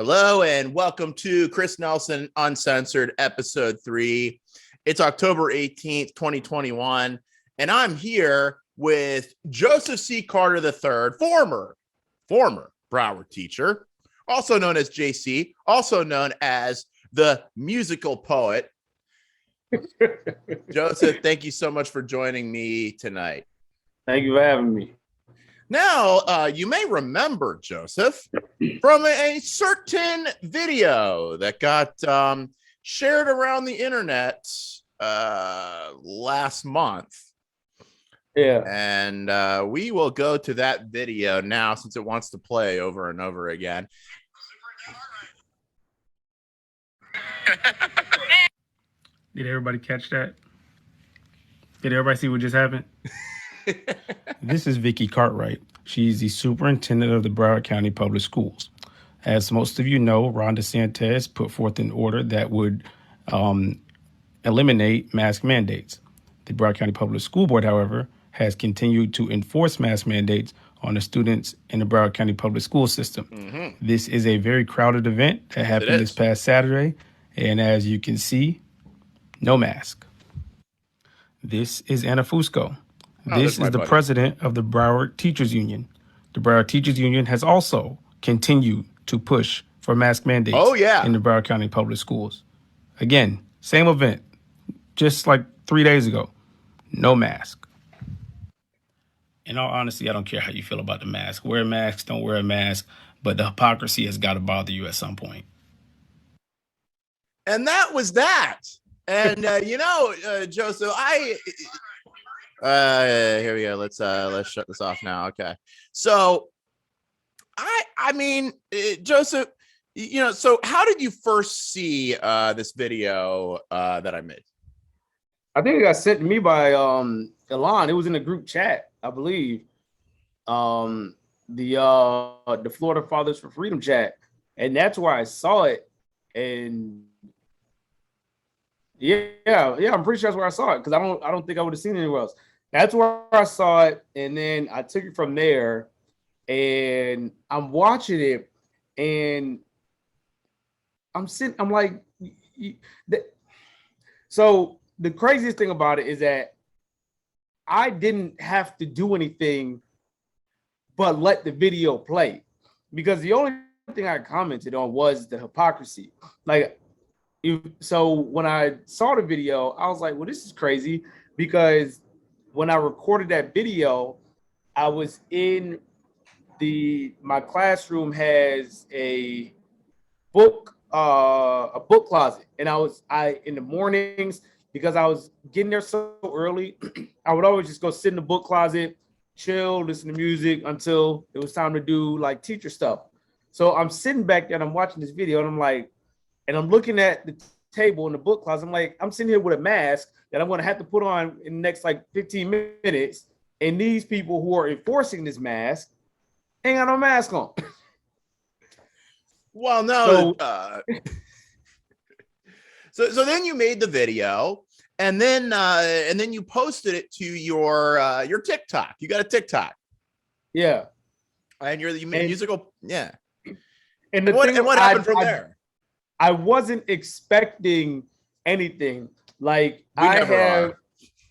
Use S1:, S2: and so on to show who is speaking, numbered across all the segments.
S1: Hello and welcome to Chris Nelson Uncensored episode 3. It's October 18th, 2021, and I'm here with Joseph C. Carter III, former Broward teacher, also known as JC, also known as the musical poet. Joseph, thank you so much for joining me tonight.
S2: Thank you for having me.
S1: Now, you may remember, Joseph, from a certain video that got shared around the internet last month.
S2: Yeah.
S1: And we will go to that video now since it wants to play over and over again.
S3: Did everybody catch that? Did everybody see what just happened? This is Vickie Cartwright. She's the superintendent of the Broward County Public Schools. As most of you know, Ron DeSantis put forth an order that would eliminate mask mandates. The Broward County Public School Board, however, has continued to enforce mask mandates on the students in the Broward County Public School system. Mm-hmm. This is a very crowded event that happened this past Saturday. And as you can see, no mask. This is Anna Fusco. This is the president of the Broward Teachers Union. The Broward Teachers Union has also continued to push for mask mandates in the Broward County Public Schools. Again, same event, just like 3 days ago, no mask. In all honesty, I don't care how you feel about the mask. Wear a mask, don't wear a mask, but the hypocrisy has got to bother you at some point.
S1: And that was that. And, Joseph, here we go. Let's shut this off now. Okay. So I mean, Joseph, so how did you first see this video that I made?
S2: I think it got sent to me by Elon. It was in the group chat, I believe. The Florida Fathers for Freedom chat. And that's where I saw it. And yeah, I'm pretty sure that's where I saw it because I don't think I would have seen it anywhere else. That's where I saw it, and then I took it from there, and I'm watching it, and I'm like, so the craziest thing about it is that I didn't have to do anything but let the video play, because the only thing I commented on was the hypocrisy. So when I saw the video, I was like, well, this is crazy, because when I recorded that video, I was in my classroom has a book closet. And I in the mornings, because I was getting there so early, I would always just go sit in the book closet, chill, listen to music until it was time to do like teacher stuff. So I'm sitting back there and I'm watching this video, and I'm like, and I'm looking at the table in the book closet. I'm like, I'm sitting here with a mask that I'm going to have to put on in the next like 15 minutes. And these people who are enforcing this mask ain't got no mask on.
S1: Well, no. So then you made the video, and then you posted it to your TikTok. You got a TikTok.
S2: Yeah.
S1: And you made musical. Yeah.
S2: And
S1: what happened from there?
S2: I wasn't expecting anything. Like So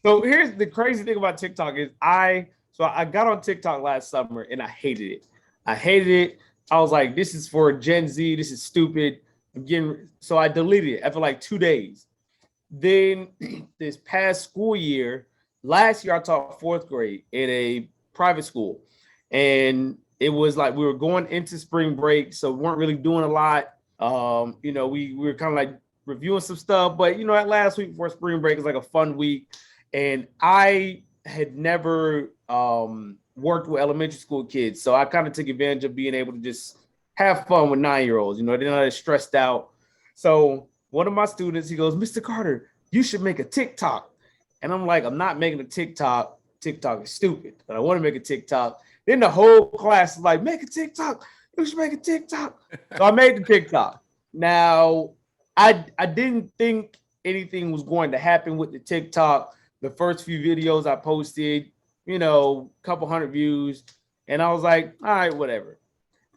S2: here's the crazy thing about TikTok is I got on TikTok last summer and I hated it. I was like, this is for Gen Z. This is stupid. So I deleted it after like 2 days. Then this past school year, last year I taught 4th grade in a private school, and it was like we were going into spring break, so we weren't really doing a lot. We were kind of like reviewing some stuff, but that last week before spring break is like a fun week. And I had never worked with elementary school kids, so I kind of took advantage of being able to just have fun with 9-year-olds. They're not as stressed out. So one of my students, he goes, Mr. Carter, you should make a TikTok. And I'm like, I'm not making a TikTok. TikTok is stupid, but I want to make a TikTok. Then the whole class is like, make a TikTok. You should make a TikTok. So I made the TikTok. Now, I didn't think anything was going to happen with the TikTok. The first few videos I posted, a couple hundred views. And I was like, all right, whatever.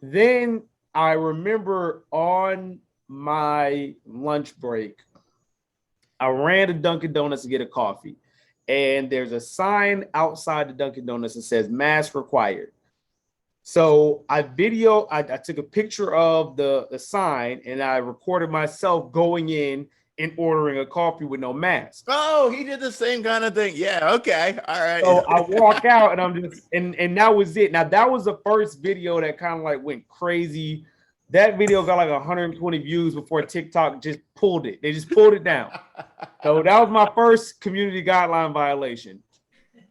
S2: Then I remember on my lunch break, I ran to Dunkin' Donuts to get a coffee. And there's a sign outside the Dunkin' Donuts that says mask required. So I took a picture of the sign and I recorded myself going in and ordering a coffee with no mask.
S1: Oh, he did the same kind of thing. Yeah, okay. All right.
S2: So I walk out and I'm just, and that was it. Now that was the first video that kind of like went crazy. That video got like 120 views before TikTok just pulled it. They just pulled it down. So that was my first community guideline violation.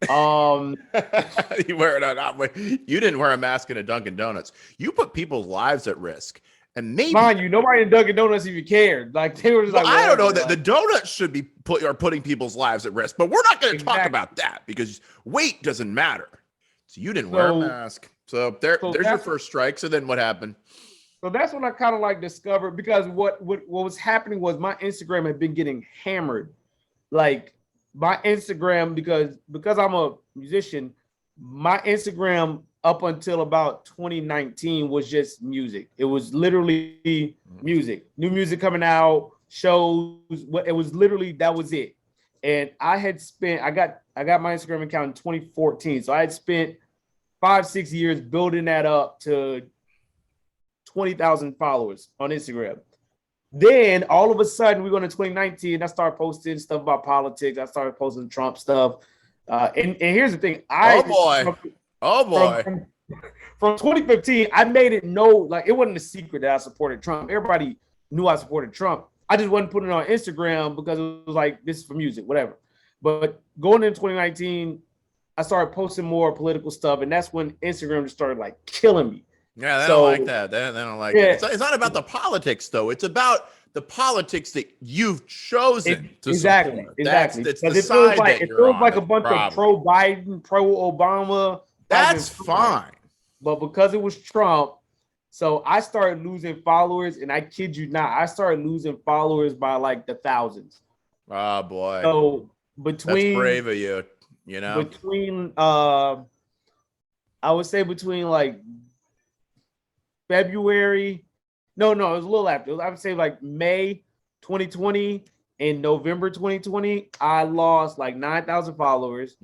S1: You didn't wear a mask in a Dunkin' Donuts. You put people's lives at risk. And maybe,
S2: mind you, nobody in Dunkin' Donuts even cared. Like they were just like,
S1: I don't know that the donuts should be putting people's lives at risk, but we're not going to talk about that because weight doesn't matter. So you didn't wear a mask. So there's your first strike. So then what happened?
S2: So that's when I kind of like discovered, because what was happening was my Instagram had been getting hammered. Like my Instagram, because I'm a musician, my Instagram up until about 2019 was just music. It was literally music, new music coming out, shows. It was literally, that was it. And I got my Instagram account in 2014. So I had spent 5-6 years building that up to 20,000 followers on Instagram. Then all of a sudden we go into 2019. I started posting stuff about politics. I started posting Trump stuff. And here's the thing. From 2015, I made it like it wasn't a secret that I supported Trump. Everybody knew I supported Trump. I just wasn't putting it on Instagram because it was like, this is for music, whatever. But going into 2019, I started posting more political stuff. And that's when Instagram just started like killing me.
S1: Yeah, they don't like that. They don't like it. It's not about the politics, though. It's about the politics that you've chosen to support.
S2: Exactly.
S1: It's
S2: it feels like a bunch of pro-Biden, pro-Obama.
S1: That's fine.
S2: But because it was Trump, so I started losing followers, and I kid you not, I started losing followers by like the thousands.
S1: Oh boy.
S2: So
S1: that's brave of you, you know.
S2: I would say between like February, no, it was a little after. I would say like May 2020 and November 2020, I lost like 9,000 followers.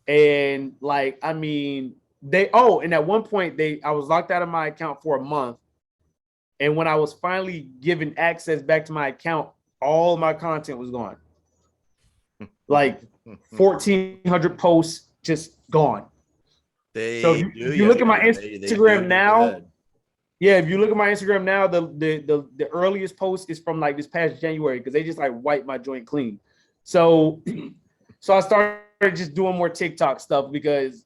S2: And like, I mean, and at one point I was locked out of my account for a month. And when I was finally given access back to my account, all my content was gone. Like 1,400 posts just gone. So you look at my Instagram now. Yeah, if you look at my Instagram now, the earliest post is from like this past January because they just like wiped my joint clean. So I started just doing more TikTok stuff because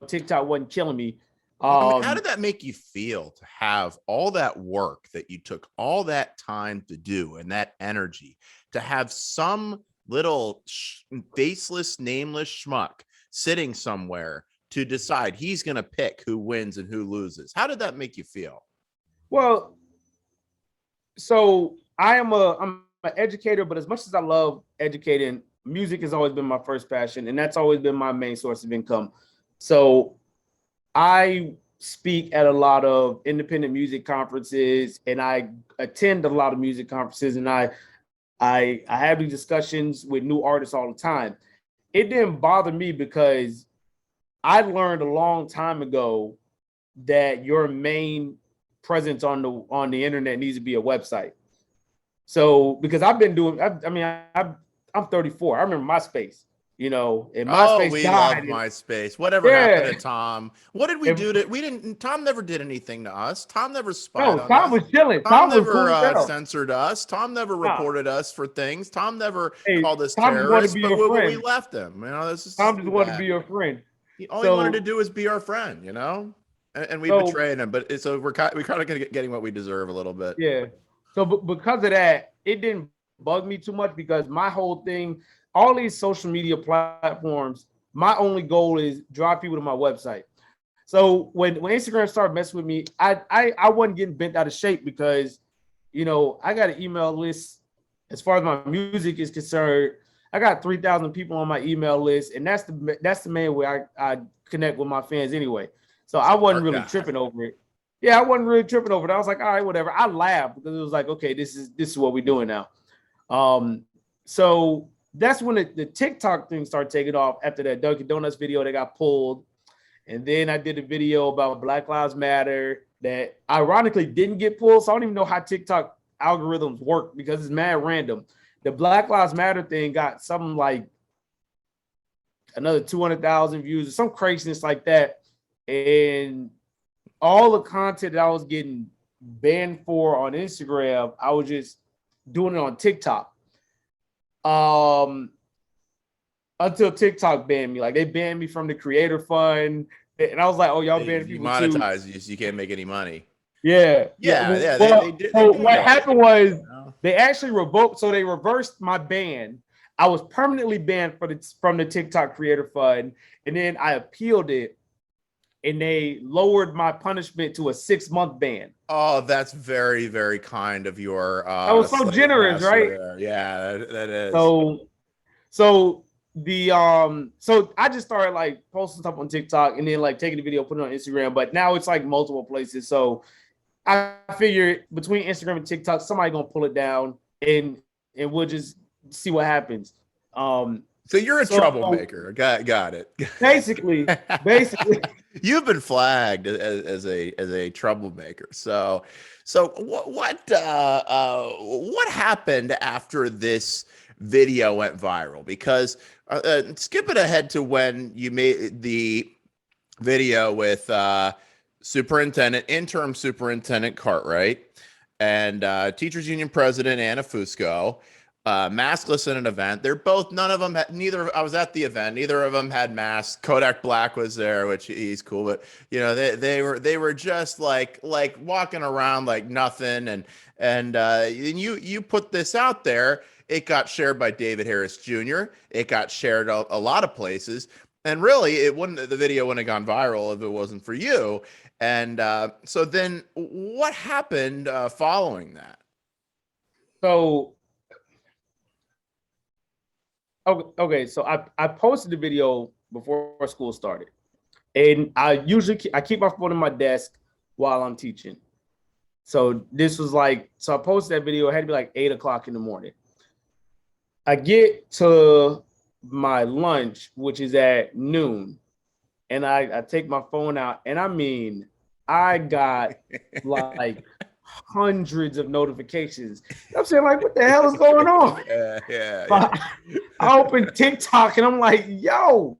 S2: TikTok wasn't killing me.
S1: How did that make you feel to have all that work that you took all that time to do and that energy to have some little faceless, nameless schmuck sitting somewhere to decide he's going to pick who wins and who loses? How did that make you feel?
S2: Well, so I'm an educator, but as much as I love educating, music has always been my first passion, and that's always been my main source of income. So I speak at a lot of independent music conferences, and I attend a lot of music conferences, and I have these discussions with new artists all the time. It didn't bother me because I learned a long time ago that your main presence on the internet needs to be a website. So because I've been doing, I'm 34. I remember MySpace. And MySpace
S1: we
S2: died.
S1: love MySpace. Whatever happened to Tom? What did we do to? Tom never did anything to us. Tom never spied on us.
S2: Tom was chilling.
S1: Tom never censored us. Tom never reported us for things. Tom never called us terrorists. But we left him.
S2: Tom just wanted to be your friend.
S1: All he wanted to do was be our friend. And we betrayed him. But we're kind of getting what we deserve a little bit.
S2: Yeah. So because of that, it didn't bug me too much because my whole thing, all these social media platforms, my only goal is drive people to my website. So when Instagram started messing with me, I wasn't getting bent out of shape because, I got an email list. As far as my music is concerned, I got 3,000 people on my email list, and that's the main way I connect with my fans anyway. So I wasn't really tripping over it. Yeah, I wasn't really tripping over it. I was like, all right, whatever. I laughed because it was like, okay, this is what we're doing now. So that's when the TikTok thing started taking off. After that Dunkin' Donuts video that got pulled, and then I did a video about Black Lives Matter that ironically didn't get pulled. So I don't even know how TikTok algorithms work because it's mad random. The Black Lives Matter thing got something like another 200,000 views or some craziness like that, and all the content that I was getting banned for on Instagram, I was just doing it on TikTok. Until TikTok banned me. Like they banned me from the creator fund. And I was like, oh, y'all banned people
S1: monetize
S2: too.
S1: you, so you can't make any money.
S2: Yeah.
S1: Well, they did.
S2: What happened was they actually revoked, so they reversed my ban. I was permanently banned from the TikTok creator fund, and then I appealed it, and they lowered my punishment to a 6-month ban.
S1: Oh, that's very, very kind of your.
S2: That was so generous, right?
S1: There. Yeah, that is.
S2: So I just started like posting stuff on TikTok and then like taking the video, putting it on Instagram. But now it's like multiple places. So I figured between Instagram and TikTok, somebody gonna pull it down, and we'll just see what happens.
S1: So you're a troublemaker. Got it.
S2: Basically.
S1: You've been flagged as a troublemaker. So what happened after this video went viral? Because skipping ahead to when you made the video with interim superintendent Cartwright and teachers union president Anna Fusco. Maskless in an event. I was at the event. Neither of them had masks. Kodak Black was there, which he's cool, but you know, they were just like walking around like nothing. And you put this out there. It got shared by David Harris Jr. It got shared a lot of places. And really, the video wouldn't have gone viral if it wasn't for you. And so then what happened following that?
S2: So okay, so I posted the video before school started, and I keep my phone on my desk while I'm teaching. So this was I posted that video. It had to be like 8 o'clock in the morning. I get to my lunch, which is at noon, and I take my phone out, and I mean, I got like hundreds of notifications. I'm saying, like, what the hell is going on?
S1: Yeah.
S2: I opened TikTok and I'm like, yo,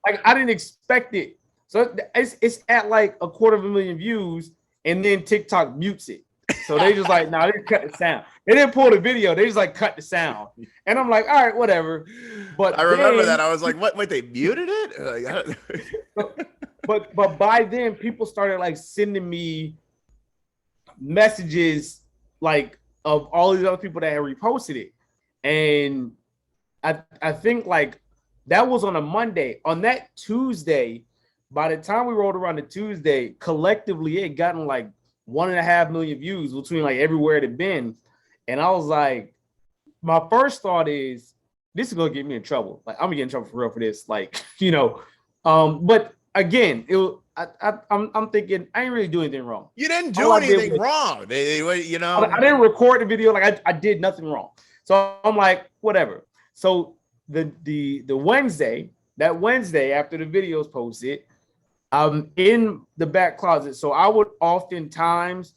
S2: I didn't expect it. So it's at like 250,000 views, and then TikTok mutes it. So they just like, nah, they cut the sound. They didn't pull the video. They just like cut the sound. And I'm like, all right, whatever. But
S1: I remember that. I was like, what? Wait, they muted it?
S2: But by then, people started like sending me messages like of all these other people that had reposted it. And I think like that was on a Monday. On that Tuesday, by the time we rolled around to Tuesday, collectively it had gotten like 1.5 million views between like everywhere it had been. And I was like, my first thought is, this is gonna get me in trouble. Like, I'm gonna get in trouble for real for this. Like, you know, but again, I'm thinking I ain't really doing anything wrong.
S1: You didn't do anything wrong. You know,
S2: I didn't record the video. Like I did nothing wrong. So I'm like, whatever. So the Wednesday after the videos posted, I'm in the back closet. So I would oftentimes,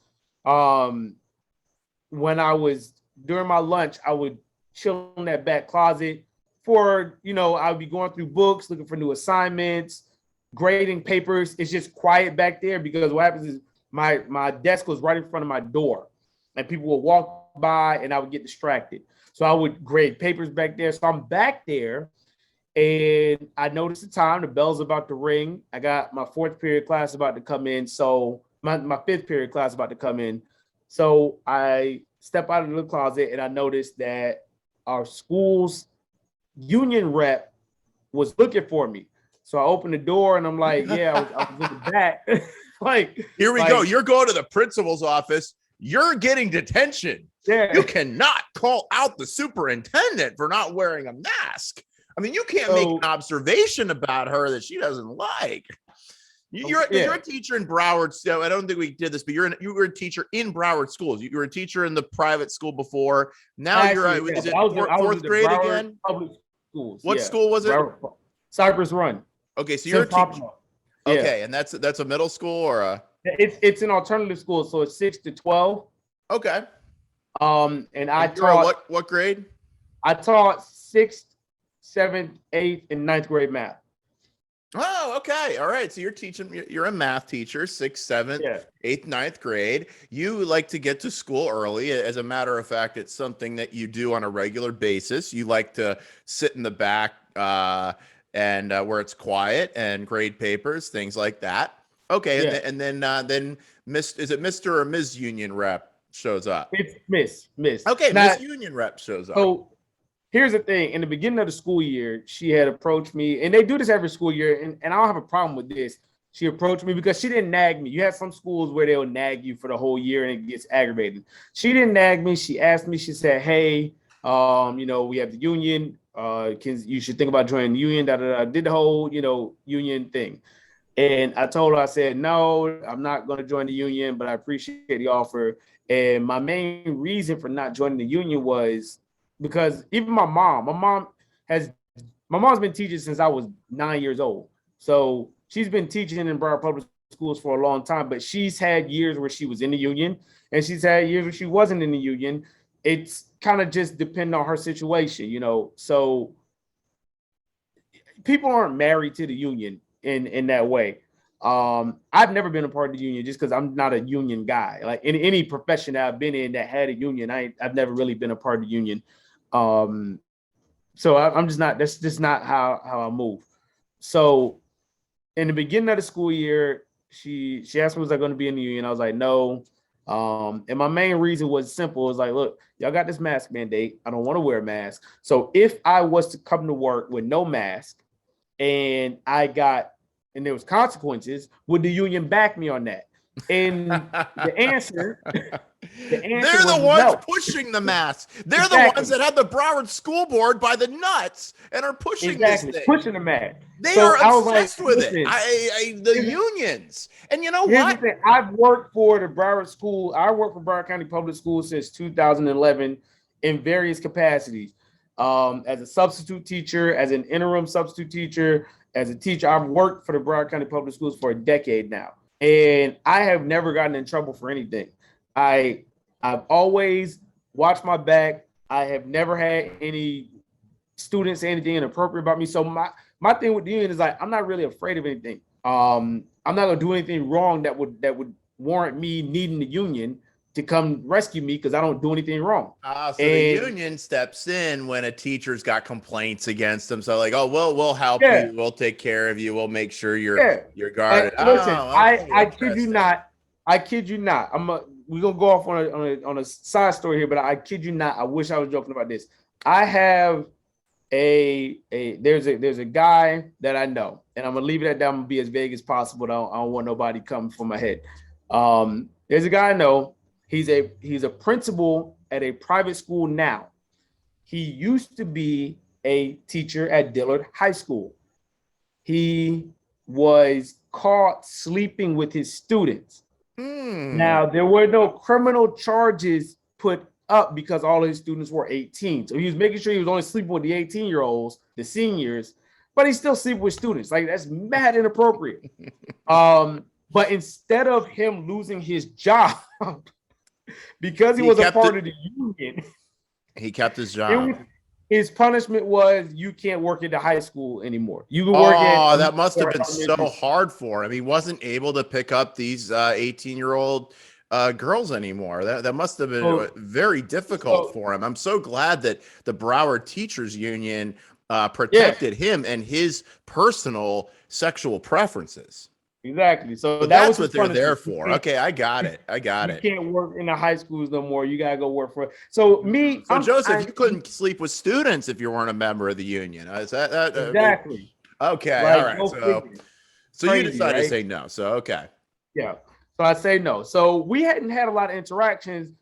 S2: when I was during my lunch, I would chill in that back closet for, you know, I would be going through books, looking for new assignments, grading papers. It's just quiet back there because what happens is my desk was right in front of my door, and people would walk by and I would get distracted. So I would grade papers back there. So I'm back there and I noticed the time, the bell's about to ring. I got my 4th period class about to come in. So my 5th period class about to come in. So I step out of the closet and I noticed that our school's union rep was looking for me. So I opened the door and I'm like, yeah, I was in the back. Like,
S1: here we go. You're going to the principal's office. You're getting detention.
S2: Yeah.
S1: You cannot call out the superintendent for not wearing a mask. I mean, you can't make an observation about her that she doesn't like. You're a teacher in Broward. So I don't think we did this, but you were a teacher in Broward schools. You were a teacher in the private school before. Now is it fourth grade
S2: Broward
S1: again?
S2: Public Schools.
S1: What school was it?
S2: Cypress Run.
S1: Okay, so you're a teacher. Okay, and that's a middle school or a?
S2: It's an alternative school, so it's 6 to 12.
S1: Okay.
S2: And I taught
S1: what grade? I
S2: taught 6th, 7th, 8th, and 9th grade math.
S1: Oh, okay. All right. So you're a math teacher, 6th, 7th, 8th, 9th grade. You like to get to school early. As a matter of fact, it's something that you do on a regular basis. You like to sit in the back and where it's quiet and grade papers, things like that. Okay. Yeah. And then is it Mr. or Ms. Union Rep shows up?
S2: It's Miss.
S1: Okay. Now, Miss Union Rep shows up.
S2: So here's the thing. In the beginning of the school year, she had approached me, and they do this every school year, and I don't have a problem with this. She approached me because she didn't nag me. You have some schools where they'll nag you for the whole year and it gets aggravating. She didn't nag me. She asked me, she said, hey, we have the union. You should think about joining the union. Did the whole, union thing. And I told her, I said, no, I'm not going to join the union, but I appreciate the offer. And my main reason for not joining the union was because even my mom's been teaching since I was 9 years old. So she's been teaching in Broward Public Schools for a long time, but she's had years where she was in the union and she's had years where she wasn't in the union. It's kind of just depending on her situation, so people aren't married to the union in that way. I've never been a part of the union just because I'm not a union guy. Like in any profession that I've been in that had a union, I've never really been a part of the union. So I'm just not, that's just not how I move. So in the beginning of the school year, she asked me, was I going to be in the union? I was like, no. And my main reason was simple. It was like, look, y'all got this mask mandate. I don't want to wear a mask. So if I was to come to work with no mask and there was consequences, would the union back me on that? And the answer
S1: they're the ones pushing the mask. They're the ones that have the Broward School Board by the nuts and are pushing this thing.
S2: Pushing the mask.
S1: They are obsessed with it. The unions. And you know what?
S2: I've worked for the Broward School. I worked for Broward County Public Schools since 2011 in various capacities. As a substitute teacher, as an interim substitute teacher, as a teacher. I've worked for the Broward County Public Schools for a decade now. And I have never gotten in trouble for anything. I've always watched my back. I have never had any students say anything inappropriate about me. So my thing with the union is like, I'm not really afraid of anything. I'm not gonna do anything wrong that would warrant me needing the union to come rescue me because I don't do anything wrong.
S1: So the union steps in when a teacher's got complaints against them. So like, oh, we'll help you. We'll take care of you. We'll make sure you're guarded.
S2: Listen, I kid you not. We're gonna go off on a side story here, but I kid you not. I wish I was joking about this. I have there's a guy that I know, and I'm gonna leave it at that. I'm gonna be as vague as possible. I don't want nobody coming for my head. There's a guy I know. He's a principal at a private school now. He used to be a teacher at Dillard High School. He was caught sleeping with his students. Now, there were no criminal charges put up because all of his students were 18. So he was making sure he was only sleeping with the 18-year-olds, the seniors, but he still sleeping with students. Like, that's mad inappropriate. But instead of him losing his job, because he was a part of the union,
S1: he kept his job.
S2: His punishment was you can't work at the high school anymore. You can work
S1: that must have been so hard for him. He wasn't able to pick up these 18-year-old girls anymore. That must have been very difficult for him. I'm so glad that the Broward Teachers Union protected him and his personal sexual preferences.
S2: Exactly. So
S1: that's what they're there for. Okay, I got it. You
S2: can't work in the high schools no more. You gotta go work for it. So
S1: Joseph, you couldn't sleep with students if you weren't a member of the union. Is that
S2: exactly?
S1: Okay, all right. So you decided to say no. So okay.
S2: Yeah. So I say no. So we hadn't had a lot of interactions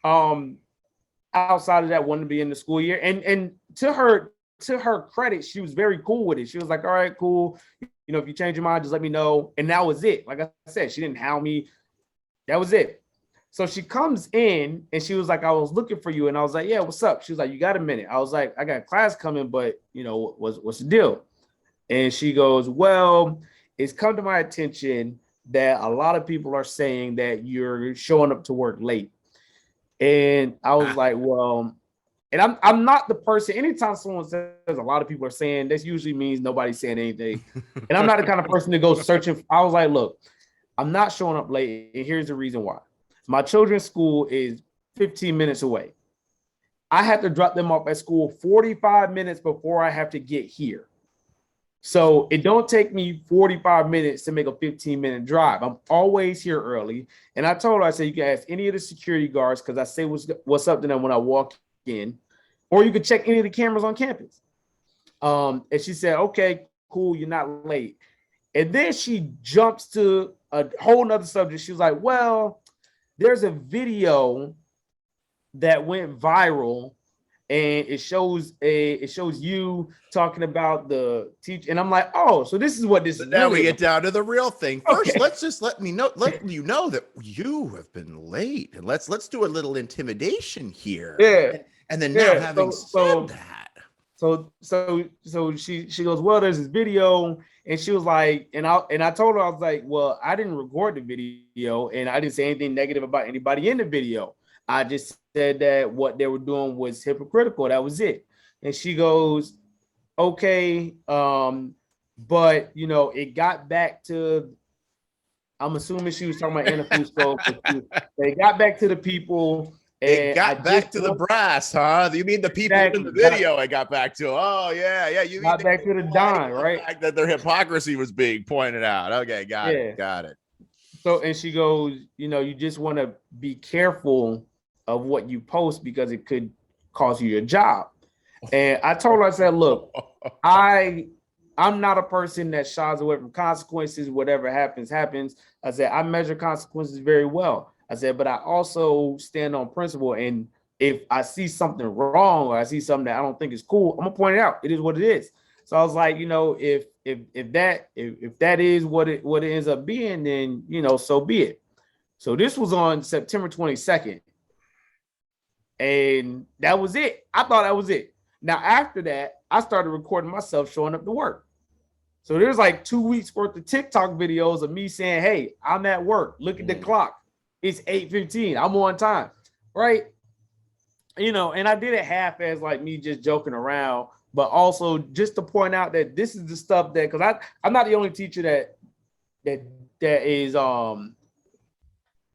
S2: outside of that one to be in the school year. And to her credit, she was very cool with it. She was like, all right, cool. if you change your mind, just let me know. And that was it. Like I said, she didn't hound me. That was it. So she comes in and she was like, I was looking for you. And I was like, yeah, what's up? She was like, you got a minute? I was like, I got class coming, but what's the deal? And she goes, well, it's come to my attention that a lot of people are saying that you're showing up to work late. And I was like, well, and I'm not the person, anytime someone says a lot of people are saying, this usually means nobody's saying anything. And I'm not the kind of person to go searching. I was like, look, I'm not showing up late. And here's the reason why. My children's school is 15 minutes away. I have to drop them off at school 45 minutes before I have to get here. So it don't take me 45 minutes to make a 15-minute drive. I'm always here early. And I told her, I said, you can ask any of the security guards because I say what's up to them when I walk in, or you could check any of the cameras on campus. And she said, okay, cool, you're not late. And then she jumps to a whole nother subject. She was like, well, there's a video that went viral and it shows you talking about the teacher. And I'm like, oh, so this is what this is.
S1: Now we get down to the real thing. First, let's just let you know that you have been late. And let's do a little intimidation here.
S2: Yeah.
S1: And then now having said that.
S2: So she goes, well, there's this video. And she was like, and I told her, I was like, well, I didn't record the video and I didn't say anything negative about anybody in the video. I just said that what they were doing was hypocritical. That was it. And she goes, okay. But it got back to, I'm assuming she was talking about Anna Fusco. They got back to the people.
S1: It got back to the brass, huh? You mean the people in the video? I got back to. Oh yeah. You
S2: got back to the Don, right?
S1: The fact that their hypocrisy was being pointed out. Okay, got it.
S2: So, and she goes, you just want to be careful of what you post because it could cost you your job. And I told her, I said, look, I'm not a person that shies away from consequences. Whatever happens. I said, I measure consequences very well. I said, but I also stand on principle. And if I see something wrong or I see something that I don't think is cool, I'm gonna point it out. It is what it is. So I was like, if that is what it ends up being, then so be it. So this was on September 22nd. And that was it. I thought that was it. Now, after that, I started recording myself showing up to work. So there's like 2 weeks worth of TikTok videos of me saying, hey, I'm at work. Look at the clock. It's 8:15. I'm on time. Right. And I did it half as like me just joking around, but also just to point out that this is the stuff that, because I'm not the only teacher that is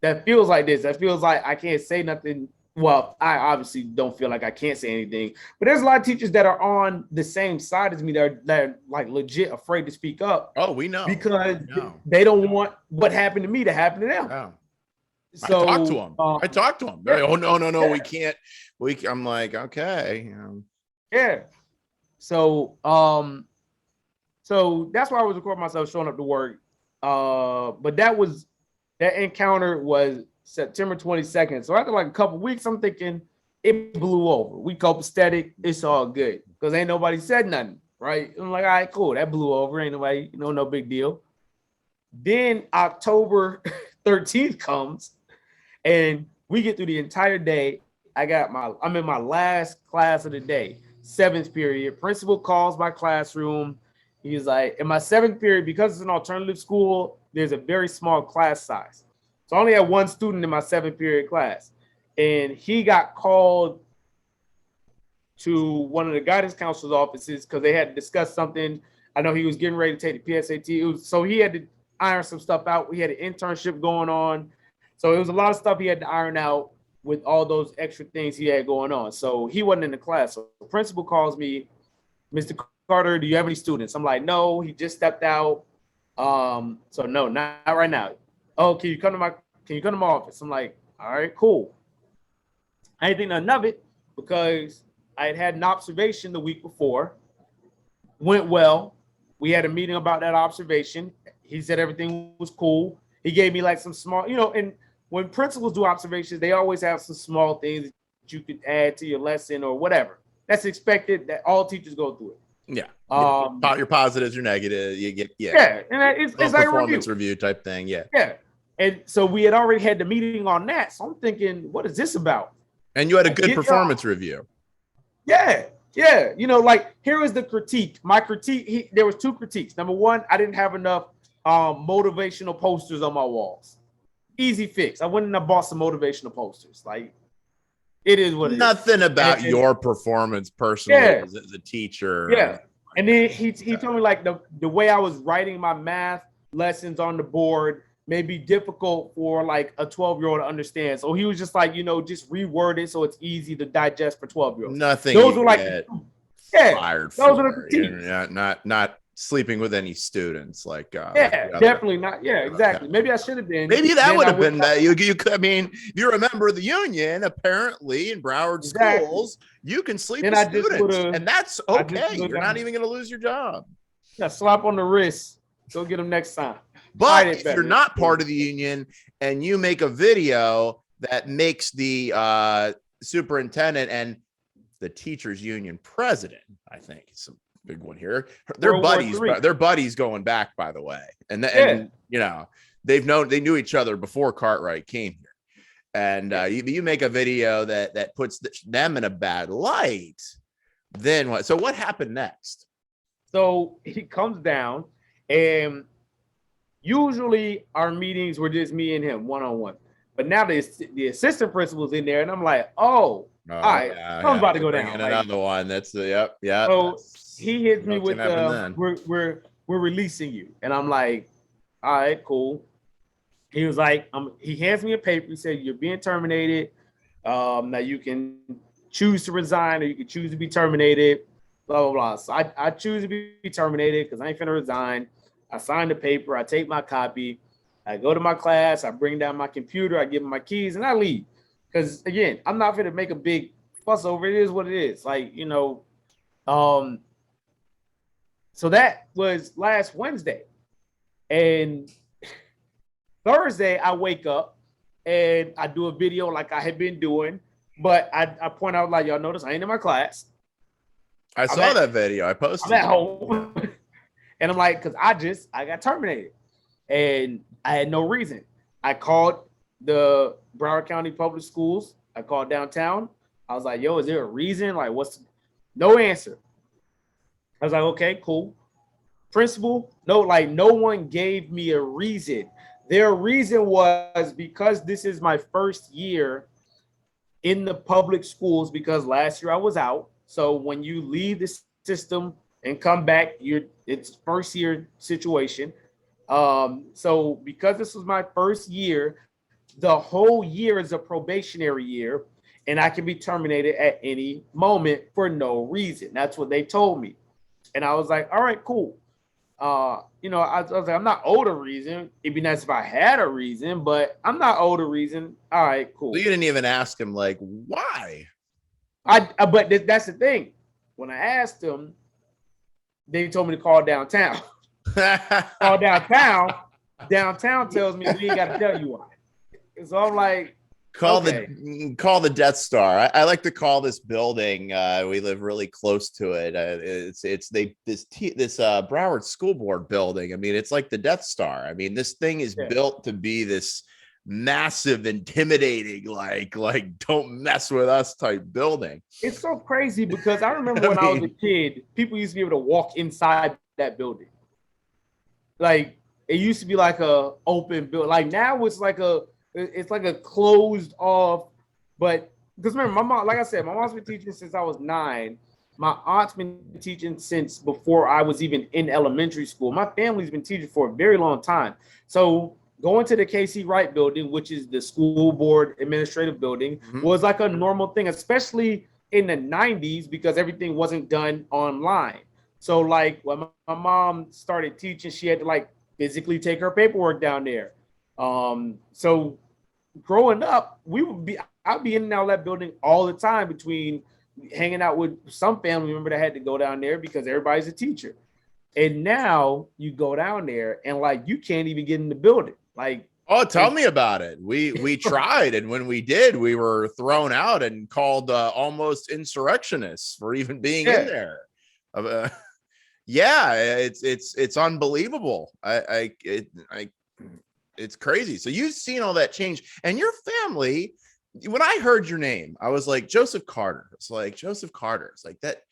S2: that feels like this. That feels like I can't say nothing. Well, I obviously don't feel like I can't say anything, but there's a lot of teachers that are on the same side as me that are like legit afraid to speak up.
S1: Oh, we know.
S2: Because they don't want what happened to me to happen to them.
S1: Oh.
S2: So
S1: I talked to them. Oh, no, we can't. I'm like, okay.
S2: Yeah. So that's why I was recording myself showing up to work. But that encounter was September 22nd. So after like a couple weeks, I'm thinking it blew over. We copacetic. It's all good because ain't nobody said nothing, right? I'm like, all right, cool. That blew over. Ain't nobody, no big deal. Then October 13th comes and we get through the entire day. I'm in my last class of the day, 7th period. Principal calls my classroom. He's like, in my 7th period, because it's an alternative school, there's a very small class size. So I only had one student in my 7th period class. And he got called to one of the guidance counselor's offices because they had to discuss something. I know he was getting ready to take the PSAT. So he had to iron some stuff out. We had an internship going on. So it was a lot of stuff he had to iron out with all those extra things he had going on. So he wasn't in the class. So the principal calls me, Mr. Carter, do you have any students? I'm like, no, he just stepped out. So no, not right now. Oh, can you come to my office? I'm like, all right, cool. I didn't think nothing of it because I had an observation the week before. Went well. We had a meeting about that observation. He said everything was cool. He gave me like some small, and when principals do observations, they always have some small things that you could add to your lesson or whatever. That's expected that all teachers go through it.
S1: Yeah.
S2: Your
S1: positives, your negatives, you get
S2: and it's like a
S1: performance review type thing.
S2: Yeah. And so we had already had the meeting on that. So I'm thinking, what is this about?
S1: And you had a good performance review.
S2: Yeah. Yeah. Like here was the critique. My critique, there was two critiques. Number one, I didn't have enough motivational posters on my walls. Easy fix. I went and I bought some motivational posters. Like it is what it is.
S1: Nothing about your performance personally as a teacher.
S2: Yeah. And then he told me like the way I was writing my math lessons on the board may be difficult for like a 12-year-old to understand. So he was just like, just reword it so it's easy to digest for 12-year-olds.
S1: Nothing.
S2: Those were like,
S1: fired
S2: those
S1: for.
S2: are the critiques.
S1: Not sleeping with any students. Like
S2: definitely not. Yeah, exactly. Maybe I should have been.
S1: Maybe that would have been that. You could. I mean, if you're a member of the union, apparently in Broward schools, you can sleep with students, and that's okay. You're not even going to lose your job.
S2: Yeah, slap on the wrist. Go get them next time.
S1: But if you're not part of the union and you make a video that makes the superintendent and the teachers union president, I think it's a big one here. They're buddies going back, by the way. And they knew each other before Cartwright came here. And you make a video that puts them in a bad light, then what? So what happened next?
S2: So he comes down, and usually our meetings were just me and him one-on-one. But now the assistant principal's in there, and I'm like, all right, I'm about to go down.
S1: Another one. That's the yeah.
S2: So he hits me with we're releasing you, and I'm like, all right, cool. He was like, he hands me a paper. He said, you're being terminated. Now you can choose to resign or you can choose to be terminated. Blah blah blah. So I choose to be terminated because I ain't finna resign. I sign the paper. I take my copy. I go to my class. I bring down my computer. I give him my keys and I leave. Because again, I'm not going to make a big fuss over it. It is what it is. Like, so that was last Wednesday. And Thursday, I wake up and I do a video like I had been doing. But I point out, like, y'all notice I ain't in my class.
S1: I saw that video. I posted.
S2: I'm at home. And I'm like, because I got terminated. And I had no reason. I called the Broward County Public Schools. I called downtown. I was like, yo, is there a reason? Like, no answer. I was like, okay, cool. Principal, no one gave me a reason. Their reason was because this is my first year in the public schools because last year I was out. So when you leave the system and come back, it's first year situation. So because this was my first year, the whole year is a probationary year and I can be terminated at any moment for no reason. That's what they told me. And I was like, all right, cool. I was like, I'm not owed a reason. It'd be nice if I had a reason, but I'm not owed a reason. All right, cool.
S1: So you didn't even ask him like, why?
S2: But that's the thing. When I asked them, they told me to call downtown. Call downtown. Downtown tells me we ain't got to tell you why. So I'm like,
S1: call the Death Star. I like to call this building. We live really close to it. This Broward School Board building. I mean, it's like the Death Star. I mean, this thing is built to be this massive, intimidating, like don't mess with us type building.
S2: It's so crazy because I remember when I was a kid, people used to be able to walk inside that building. Like it used to be like a open building. Like now it's like a closed off. But because remember, my mom, like I said, my mom's been teaching since I was 9. My aunt's been teaching since before I was even in elementary school. My family's been teaching for a very long time. So going to the KC Wright building, which is the school board administrative building, was like a normal thing, especially in the 90s because everything wasn't done online. So like when my mom started teaching, she had to like physically take her paperwork down there. So growing up, I'd be in and out of that building all the time between hanging out with some family member that had to go down there because everybody's a teacher. And now you go down there and like you can't even get in the building. Like,
S1: oh, tell me about it. We tried, and when we did, we were thrown out and called almost insurrectionists for even being in there. Yeah, it's unbelievable. It's crazy. So you've seen all that change, and your family. When I heard your name, I was like Joseph Carter. It's like Joseph Carter. It's like that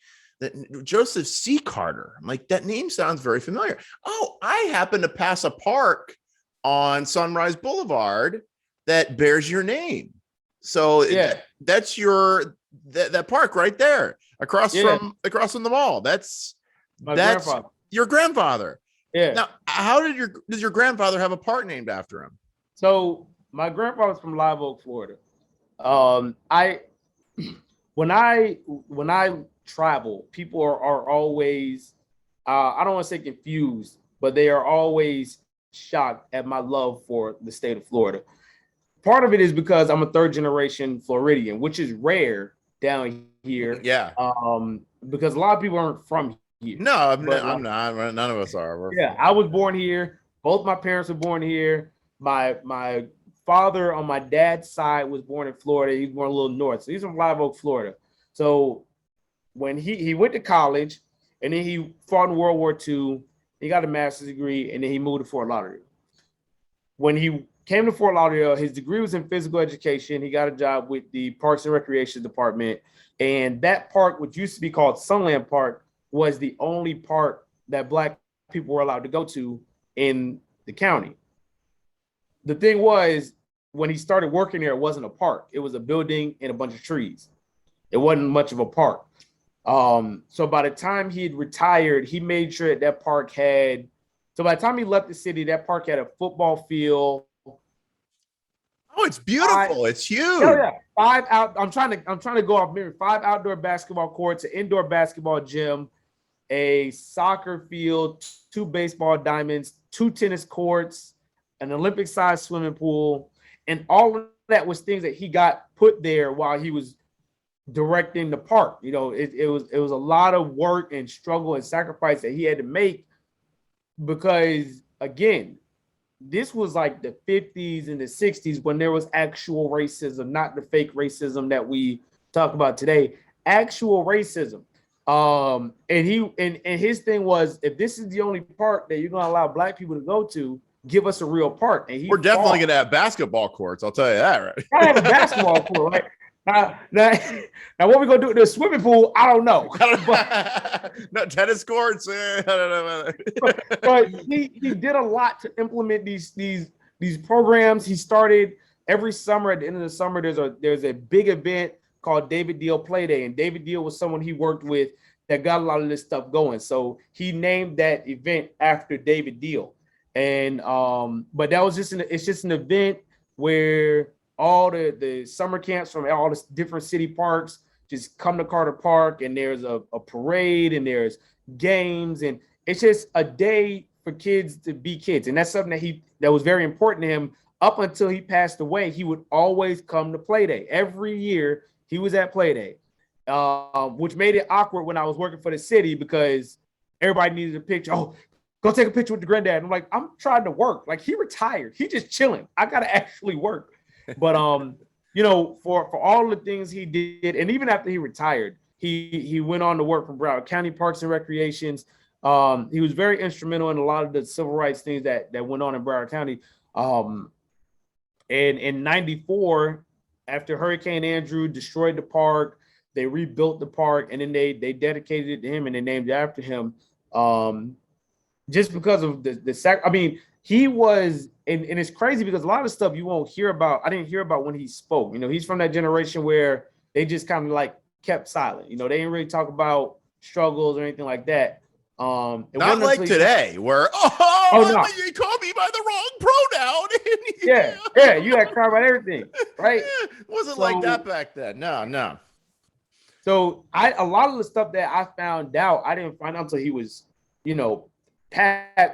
S1: Joseph C. Carter. I'm like, that name sounds very familiar. Oh, I happen to pass a park on Sunrise Boulevard that bears your name. So
S2: Yeah,
S1: that's that park right there across from the mall. That's
S2: grandfather.
S1: Your grandfather.
S2: Yeah.
S1: Now, how does your grandfather have a park named after him?
S2: So my grandfather's from Live Oak, Florida. When I travel, people are always I don't want to say confused, but they are always shocked at my love for the state of Florida. Part of it is because I'm a third generation Floridian, which is rare down here.
S1: Yeah.
S2: Because a lot of people aren't from here.
S1: No, I'm not. None of us are.
S2: I was born here. Both my parents were born here. My father on my dad's side was born in Florida. He's born a little north. So he's from Live Oak, Florida. So when he went to college and then he fought in World War II, he got a master's degree, and then he moved to Fort Lauderdale. When he came to Fort Lauderdale, his degree was in physical education. He got a job with the Parks and Recreation Department. And that park, which used to be called Sunland Park, was the only park that Black people were allowed to go to in the county. The thing was, when he started working there, it wasn't a park. It was a building and a bunch of trees. It wasn't much of a park. So by the time he had retired, he made sure that park had, so by the time he left the city, that park had a football field.
S1: Oh, it's beautiful. It's huge.
S2: Yeah. I'm trying to go off memory. 5 outdoor basketball courts, an indoor basketball gym, a soccer field, 2 baseball diamonds, 2 tennis courts, an Olympic-sized swimming pool, and all of that was things that he got put there while he was directing the park. You know, it was a lot of work and struggle and sacrifice that he had to make because, again, this was like the 50s and the 60s when there was actual racism, not the fake racism that we talk about today. Actual racism. And his thing was, if this is the only park that you're gonna allow Black people to go to, give us a real park. And
S1: we're definitely gonna have basketball courts. I'll tell you that, right?
S2: I have a basketball court, right? Now, what we gonna do in the swimming pool? I don't know.
S1: No tennis courts. I don't know.
S2: But he did a lot to implement these programs. He started every summer. At the end of the summer, there's a big event called David Deal Play Day, and David Deal was someone he worked with that got a lot of this stuff going. So he named that event after David Deal. And but that was it's just an event where all the summer camps from all the different city parks just come to Carter Park, and there's a parade and there's games, and it's just a day for kids to be kids. And that's something that was very important to him. Up until he passed away, he would always come to Play Day. Every year he was at Play Day, which made it awkward when I was working for the city because everybody needed a picture. Oh, go take a picture with the granddad. And I'm like, I'm trying to work. Like, he retired. He just chilling. I got to actually work. But, you know, for all the things he did, and even after he retired, he went on to work for Broward County Parks and Recreations. He was very instrumental in a lot of the civil rights things that went on in Broward County. And in 94, after Hurricane Andrew destroyed the park, they rebuilt the park, and then they dedicated it to him and they named it after him. Just because of I mean, he was, and it's crazy because a lot of stuff you won't hear about. I didn't hear about when he spoke. You know, he's from that generation where they just kind of like kept silent. You know, they didn't really talk about struggles or anything like that.
S1: Not like today, where no, you called me by the wrong pronoun.
S2: yeah, you had to cry about everything, right?
S1: It wasn't like that back then. No.
S2: So a lot of the stuff that I found out, I didn't find out until he was, you know,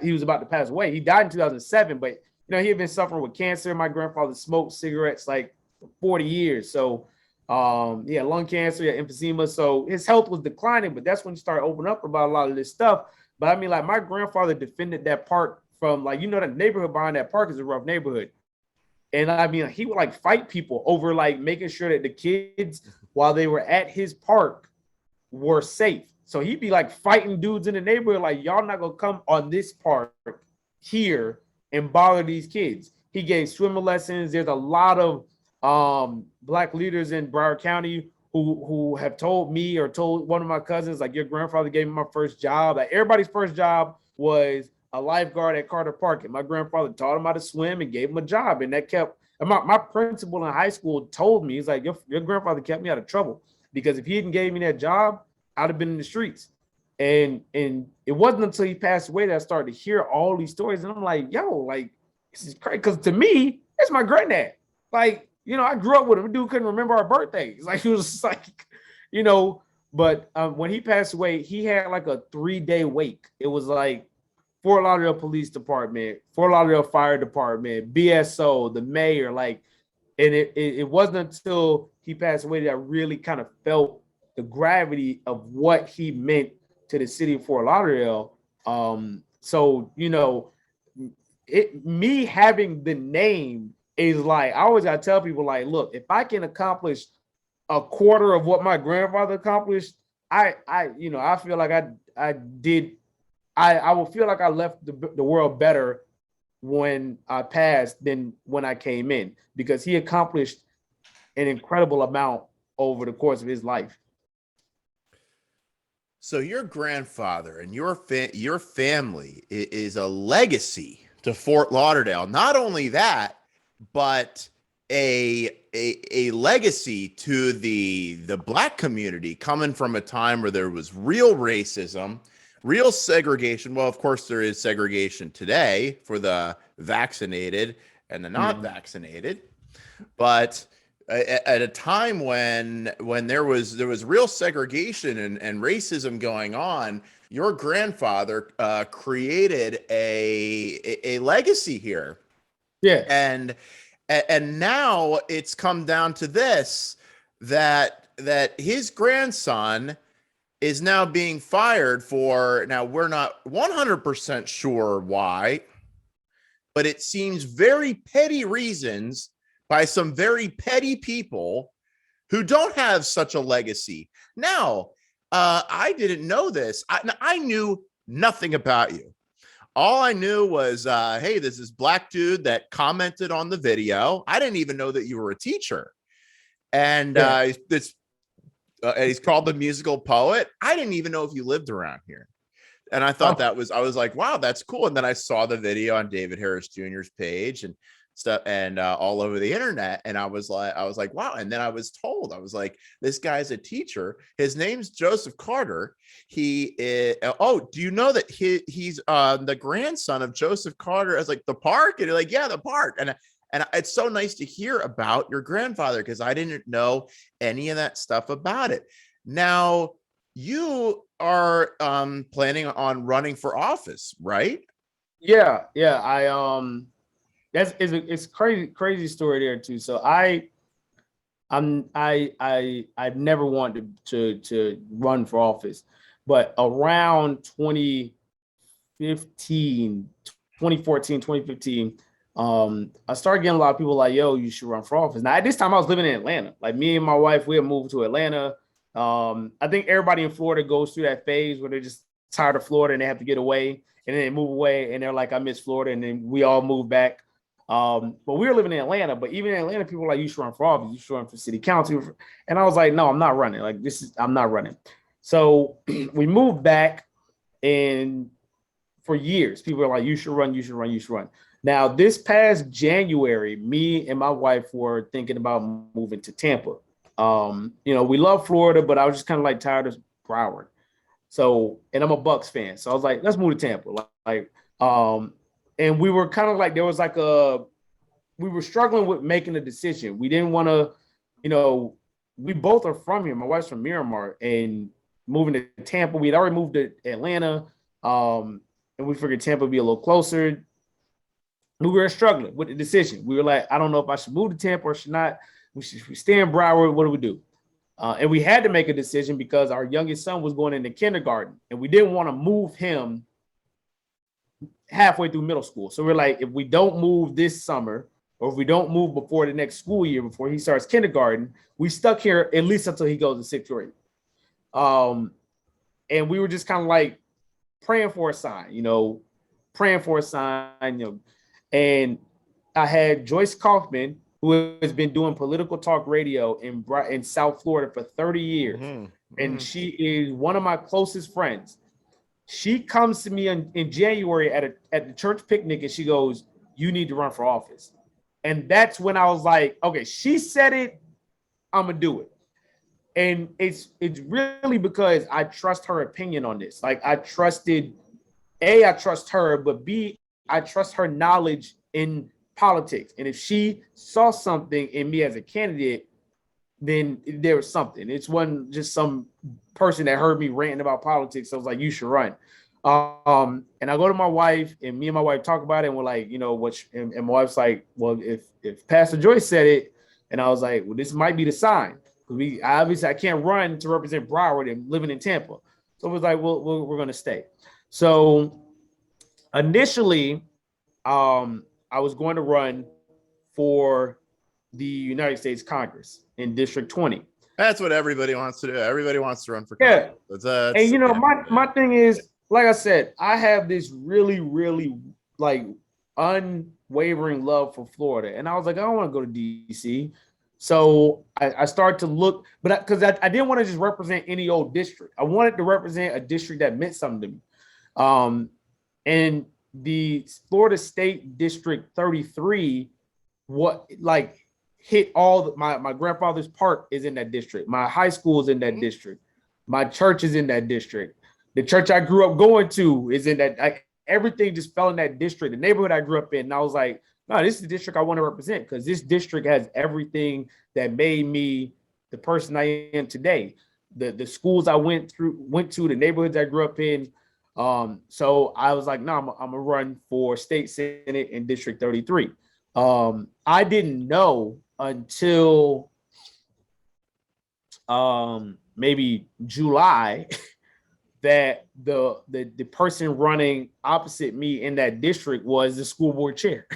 S2: he was about to pass away. He died in 2007, but you know, he had been suffering with cancer. My grandfather smoked cigarettes like for 40 years. So he had lung cancer, he had emphysema. So his health was declining, but that's when he started opening up about a lot of this stuff. But I mean, like, my grandfather defended that park from, like, you know, the neighborhood behind that park is a rough neighborhood. And I mean, he would like fight people over like making sure that the kids, while they were at his park, were safe. So he'd be like fighting dudes in the neighborhood, like, y'all not gonna come on this park here and bother these kids. He gave swimming lessons. There's a lot of Black leaders in Broward County who have told me or told one of my cousins, like, your grandfather gave me my first job. Like, everybody's first job was a lifeguard at Carter Park, and my grandfather taught him how to swim and gave him a job. And that kept my principal in high school told me, he's like, your grandfather kept me out of trouble, because if he hadn't gave me that job, I'd have been in the streets. And it wasn't until he passed away that I started to hear all these stories. And I'm like, yo, like, this is crazy. Because to me, it's my granddad. Like, you know, I grew up with him. Dude couldn't remember our birthdays. Like, it was like, you know, but when he passed away, he had like a 3-day wake. It was like Fort Lauderdale Police Department, Fort Lauderdale Fire Department, BSO, the mayor, like, and it wasn't until he passed away that I really kind of felt the gravity of what he meant to the city of Fort Lauderdale. So, you know, me having the name is like, I always gotta tell people, like, look, if I can accomplish a quarter of what my grandfather accomplished, I feel like I will feel like I left the world better when I passed than when I came in, because he accomplished an incredible amount over the course of his life.
S1: So your grandfather and your family is a legacy to Fort Lauderdale. Not only that, but a legacy to the Black community, coming from a time where there was real racism, real segregation. Well, of course, there is segregation today for the vaccinated and the not vaccinated, but at a time when there was real segregation and racism going on, your grandfather created a legacy here.
S2: Yeah.
S1: And now it's come down to this, that his grandson is now being fired for, now we're not 100% sure why, but it seems very petty reasons by some very petty people who don't have such a legacy. Now, I didn't know this. I knew nothing about you. All I knew was, hey, this is Black dude that commented on the video. I didn't even know that you were a teacher. And he's called the musical poet. I didn't even know if you lived around here. And I thought I was like, wow, that's cool. And then I saw the video on David Harris Jr.'s page and stuff, and all over the internet. And I was like, wow. And then I was told, I was like, this guy's a teacher. His name's Joseph Carter. He is, do you know that he's the grandson of Joseph Carter as like the park? And you're like, yeah, the park. And it's so nice to hear about your grandfather, because I didn't know any of that stuff about it. Now, you are planning on running for office, right?
S2: Yeah. It's crazy story there too. So I've never wanted to run for office, but around 2014, 2015, I started getting a lot of people like, yo, you should run for office. Now at this time I was living in Atlanta. Like, me and my wife, we had moved to Atlanta. I think everybody in Florida goes through that phase where they're just tired of Florida and they have to get away, and then they move away and they're like, I miss Florida, and then we all move back. But we were living in Atlanta, but even in Atlanta, people were like, you should run for office, you should run for city council. And I was like, no, I'm not running. Like, I'm not running. So we moved back, and for years, people were like, you should run. Now, this past January, me and my wife were thinking about moving to Tampa. We love Florida, but I was just kind of like tired of Broward. So, and I'm a Bucks fan. So I was like, let's move to Tampa. And we were kind of like, we were struggling with making a decision. We didn't want to, we both are from here. My wife's from Miramar, and moving to Tampa, we'd already moved to Atlanta. And we figured Tampa would be a little closer. We were struggling with the decision. We were like, I don't know if I should move to Tampa or should not. We stay in Broward. What do we do? And we had to make a decision because our youngest son was going into kindergarten, and we didn't want to move him halfway through middle school. So we're like, if we don't move this summer, or if we don't move before the next school year, before he starts kindergarten, we stuck here at least until he goes to 6th grade. and we were just kind of like praying for a sign, praying for a sign, and I had Joyce Kaufman, who has been doing political talk radio in South Florida for 30 years. And she is one of my closest friends. She comes to me in January at the church picnic, and she goes, "You need to run for office." And that's when I was like, okay, she said it, I'm gonna do it. And it's really because I trust her opinion on this. Like I trust her, but B, I trust her knowledge in politics. And if she saw something in me as a candidate, then there was something. It wasn't just some person that heard me ranting about politics. So I was like, you should run. And I go to my wife, and me and my wife talk about it, and we're like, and my wife's like, well, if Pastor Joyce said it, and I was like, well, this might be the sign. Because I can't run to represent Broward and living in Tampa. So it was like, well, we're going to stay. So initially, I was going to run for the United States Congress in District 20.
S1: That's what everybody wants to do. Everybody wants to run for Congress.
S2: Yeah. And my thing is, like I said, I have this really, really like unwavering love for Florida. And I was like, I don't want to go to DC. So I started to look, but because I didn't want to just represent any old district. I wanted to represent a district that meant something to me. And the Florida State District 33, hit all my grandfather's park is in that district. My high school is in that district. My church is in that district. The church I grew up going to is in that. Everything just fell in that district. The neighborhood I grew up in, and I was like, no, this is the district I want to represent because this district has everything that made me the person I am today. The schools I went to, the neighborhoods I grew up in. So I was like, no, I'm gonna run for state senate in District 33. I didn't know until maybe July that the person running opposite me in that district was the school board chair.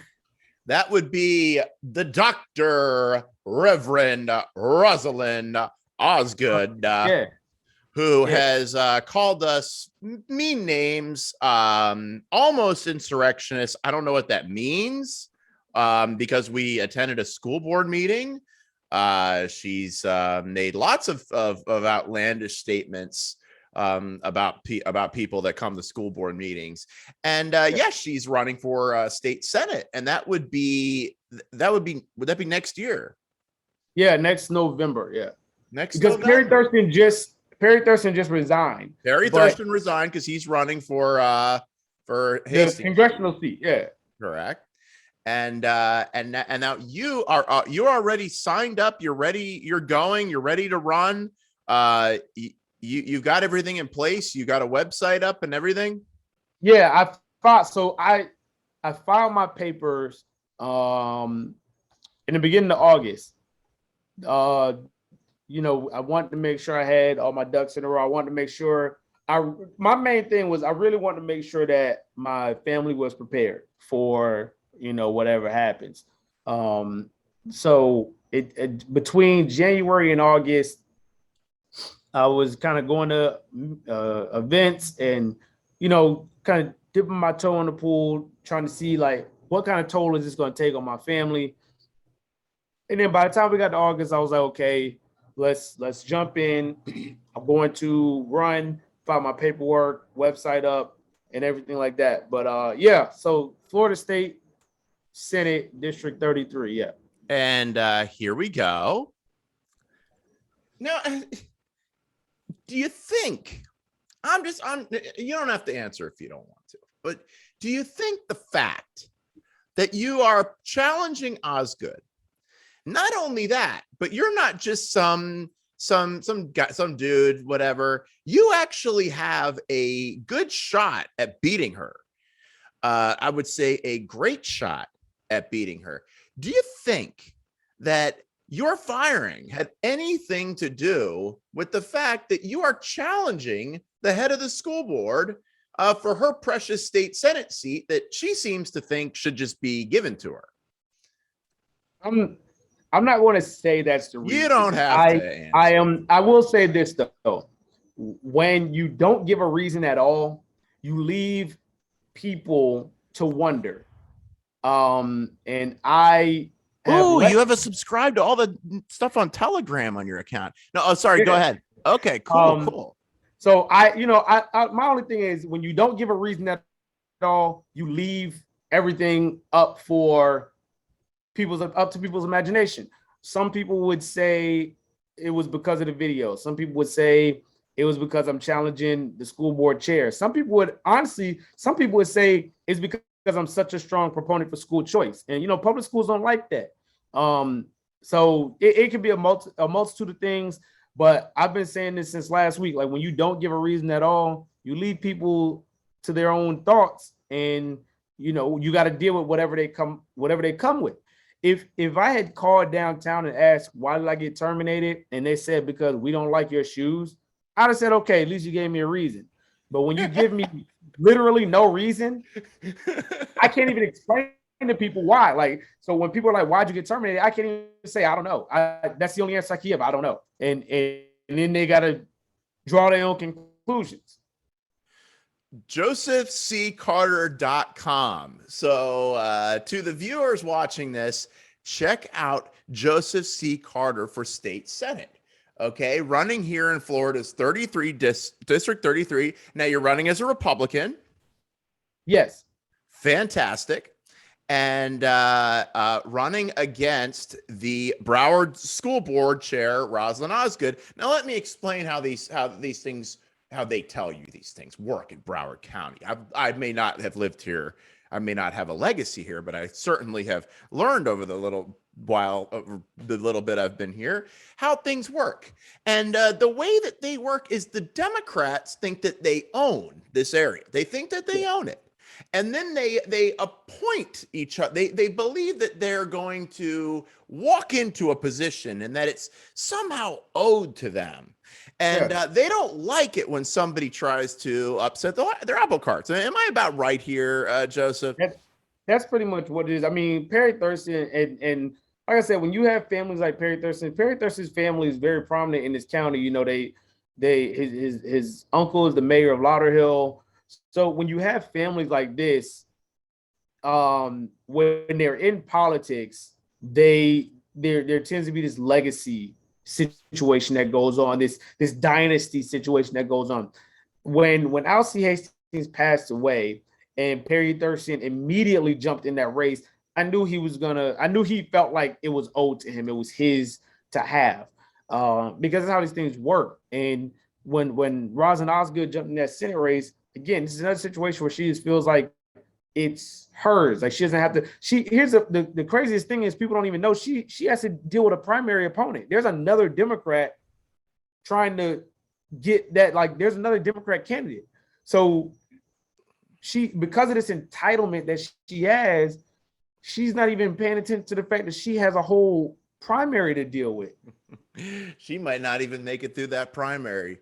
S1: That would be the Dr. Reverend Rosalind Osgood, who has called us mean names, almost insurrectionists. I don't know what that means because we attended a school board meeting. She's made lots of outlandish statements about people that come to school board meetings, and she's running for state senate, and would that be next year? Yeah,
S2: next November. Yeah,
S1: because
S2: Perry Thurston just resigned.
S1: Perry Thurston resigned because he's running for his
S2: congressional seat. Yeah,
S1: correct. And now you are already signed up. You're ready. You're ready to run. You've got everything in place. You got a website up and everything.
S2: Yeah, I filed my papers in the beginning of August. I wanted to make sure I had all my ducks in a row. I wanted to make sure my main thing was I really wanted to make sure that my family was prepared for whatever happens. So between January and August, I was kind of going to events and, kind of dipping my toe in the pool, trying to see like what kind of toll is this going to take on my family. And then by the time we got to August, I was like, okay, let's jump in. I'm going to run, file my paperwork, website up, and everything like that. But so Florida State Senate District 33, yeah.
S1: And here we go. Now, do you think, you don't have to answer if you don't want to, but do you think the fact that you are challenging Osgood, not only that, but you're not just some guy, some dude, whatever, you actually have a good shot at beating her. I would say a great shot at beating her. Do you think that your firing had anything to do with the fact that you are challenging the head of the school board for her precious state senate seat that she seems to think should just be given to her?
S2: I'm not going to say that's the reason.
S1: You don't have to answer.
S2: I will say this though. when you don't give a reason at all, you leave people to wonder. And I have
S1: you have a subscribe to all the stuff on Telegram on your account. No, oh, sorry, go ahead. Okay, cool.
S2: So I my only thing is, when you don't give a reason at all, you leave everything up to people's imagination. Some people would say it was because of the video. Some people would say it was because I'm challenging the school board chair. Some people would say it's because I'm such a strong proponent for school choice. And, public schools don't like that. So it could be a multitude of things, but I've been saying this since last week. Like, when you don't give a reason at all, you leave people to their own thoughts, and, you got to deal with whatever they come with. If I had called downtown and asked, why did I get terminated? And they said, because we don't like your shoes, I'd have said, okay, at least you gave me a reason. But when you give me literally no reason, I can't even explain to people why. Like, so when people are like, why'd you get terminated? I can't even say, I don't know. That's the only answer I can give. I don't know. And then they got to draw their own conclusions.
S1: josephccarter.com. So to the viewers watching this, check out Joseph C. Carter for state senate. Okay, running here in Florida's District 33. Now, you're running as a Republican.
S2: Yes.
S1: Fantastic. And running against the Broward School Board Chair, Rosalind Osgood. Now, let me explain how they tell you these things work in Broward County. I may not have lived here. I may not have a legacy here, but I certainly have learned over the little bit I've been here, how things work. And the way that they work is the Democrats think that they own this area. They think that they own it. And then they appoint each other. They believe that they're going to walk into a position and that it's somehow owed to them. And they don't like it when somebody tries to upset their apple carts. Am I about right here, Joseph?
S2: That's pretty much what it is. I mean, Perry Thurston, and like I said, when you have families like Perry Thurston's family is very prominent in this county. His uncle is the mayor of Lauderhill. So when you have families like this, when they're in politics, there tends to be this legacy situation that goes on, this dynasty situation that goes on. When Alcee Hastings passed away and Perry Thurston immediately jumped in that race, I knew he felt like it was owed to him. It was his to have, because that's how these things work. And when Rosalind Osgood jumped in that Senate race, again, this is another situation where she just feels like it's hers. Like, she doesn't have to. Here's the craziest thing is, people don't even know she has to deal with a primary opponent. There's another Democrat trying to get that. Like, there's another Democrat candidate. So because of this entitlement that she has, she's not even paying attention to the fact that she has a whole primary to deal with.
S1: She might not even make it through that primary.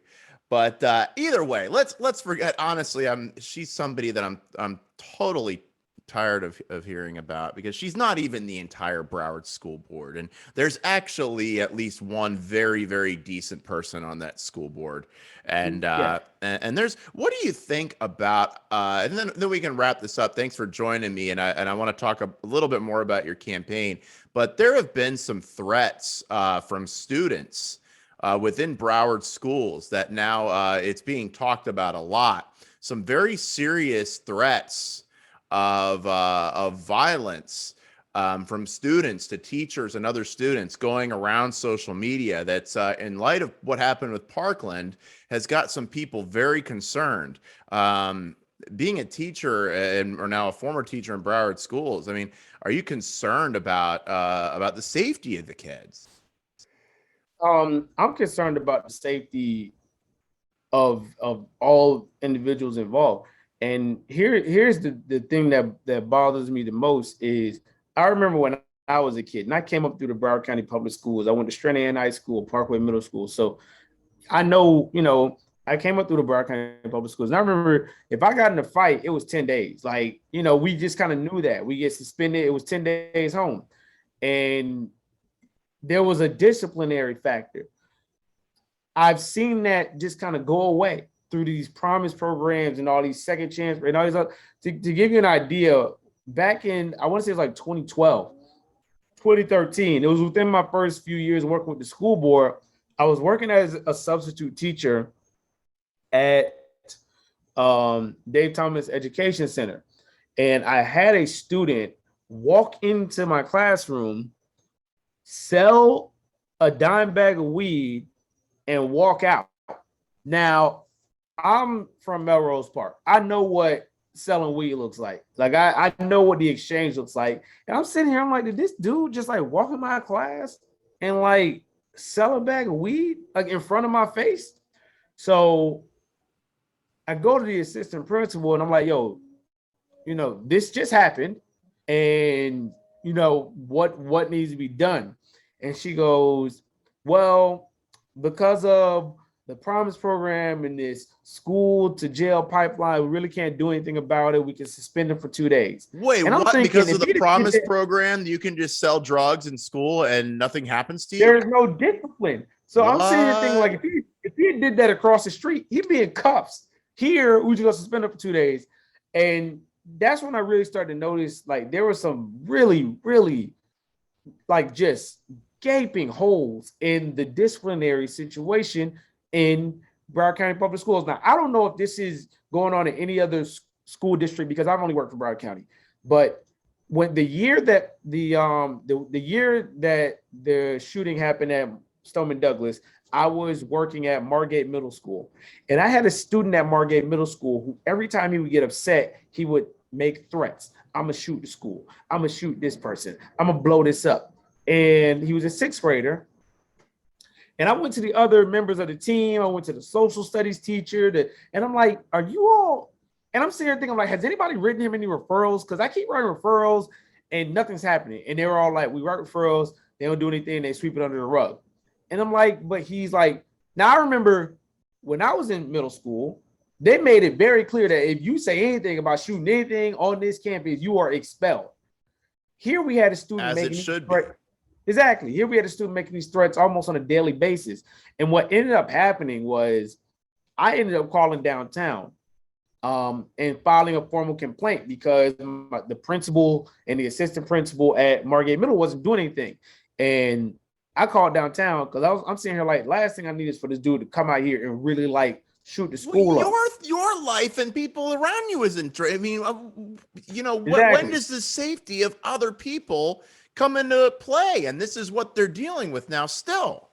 S1: But either way, let's forget. Honestly, she's somebody that I'm totally tired of hearing about, because she's not even the entire Broward School Board. And there's actually at least one very, very decent person on that school board. And and there's, what do you think about and then we can wrap this up. Thanks for joining me. And I want to talk a little bit more about your campaign. But there have been some threats from students within Broward schools that now it's being talked about a lot. Some very serious threats of violence from students to teachers and other students going around social media. That's in light of what happened with Parkland, has got some people very concerned. Being a teacher or now a former teacher in Broward schools, I mean, are you concerned about the safety of the kids?
S2: I'm concerned about the safety of all individuals involved. And here's the thing that bothers me the most is, I remember when I was a kid and I came up through the Broward County Public Schools. I went to Stranahan High School, Parkway Middle School. So I know, I came up through the Broward County Public Schools. And I remember, if I got in a fight, it was 10 days. Like, we just kind of knew that. We get suspended. It was 10 days home. And there was a disciplinary factor. I've seen that just kind of go away through these promise programs and all these second chance and all these other, to give you an idea, back in, I want to say it was like 2012, 2013, it was within my first few years working with the school board. I was working as a substitute teacher at Dave Thomas Education Center. And I had a student walk into my classroom, sell a dime bag of weed, and walk out. Now, I'm from Melrose Park. I know what selling weed looks like. Like, I know what the exchange looks like. And I'm sitting here, I'm like, did this dude just like walk in my class and like sell a bag of weed like in front of my face? So I go to the assistant principal and I'm like, yo, you know, this just happened. And, you know, what needs to be done? And she goes, well, because of the promise program and this school to jail pipeline, we really can't do anything about it. We can suspend them for 2 days.
S1: Wait,
S2: and
S1: what? Because of the promise program, you can just sell drugs in school and nothing happens to you?
S2: There is no discipline. So
S1: what?
S2: I'm sitting here thinking, like, if he did that across the street, he'd be in cuffs. Here, we just gonna suspend him for 2 days. And that's when I really started to notice, like, there were some really, really, like, just gaping holes in the disciplinary situation in Broward County Public Schools. Now, I don't know if this is going on in any other school district because I've only worked for Broward County, but when the year that the year that the shooting happened at Stoneman Douglas, I was working at Margate Middle School, and I had a student at Margate Middle School who every time he would get upset, he would make threats. I'm gonna shoot the school. I'm gonna shoot this person. I'm gonna blow this up. And he was a sixth grader. And I went to the other members of the team. I went to the social studies teacher, and I'm like, are you all? And I'm sitting here thinking, I'm like, has anybody written him any referrals? Because I keep writing referrals and nothing's happening. And they were all like, we write referrals, they don't do anything, they sweep it under the rug. And I'm like, but he's like, now I remember when I was in middle school, they made it very clear that if you say anything about shooting anything on this campus, you are expelled. Here we had a student making these threats. Exactly. Here we had a student making these threats almost on a daily basis. And what ended up happening was I ended up calling downtown and filing a formal complaint because the principal and the assistant principal at Margate Middle wasn't doing anything. And I called downtown because I'm sitting here like, last thing I need is for this dude to come out here and really like shoot the school up.
S1: Your life and people around you isn't. I mean, you know,
S2: Exactly.
S1: when does the safety of other people come into play? And this is what they're dealing with now still.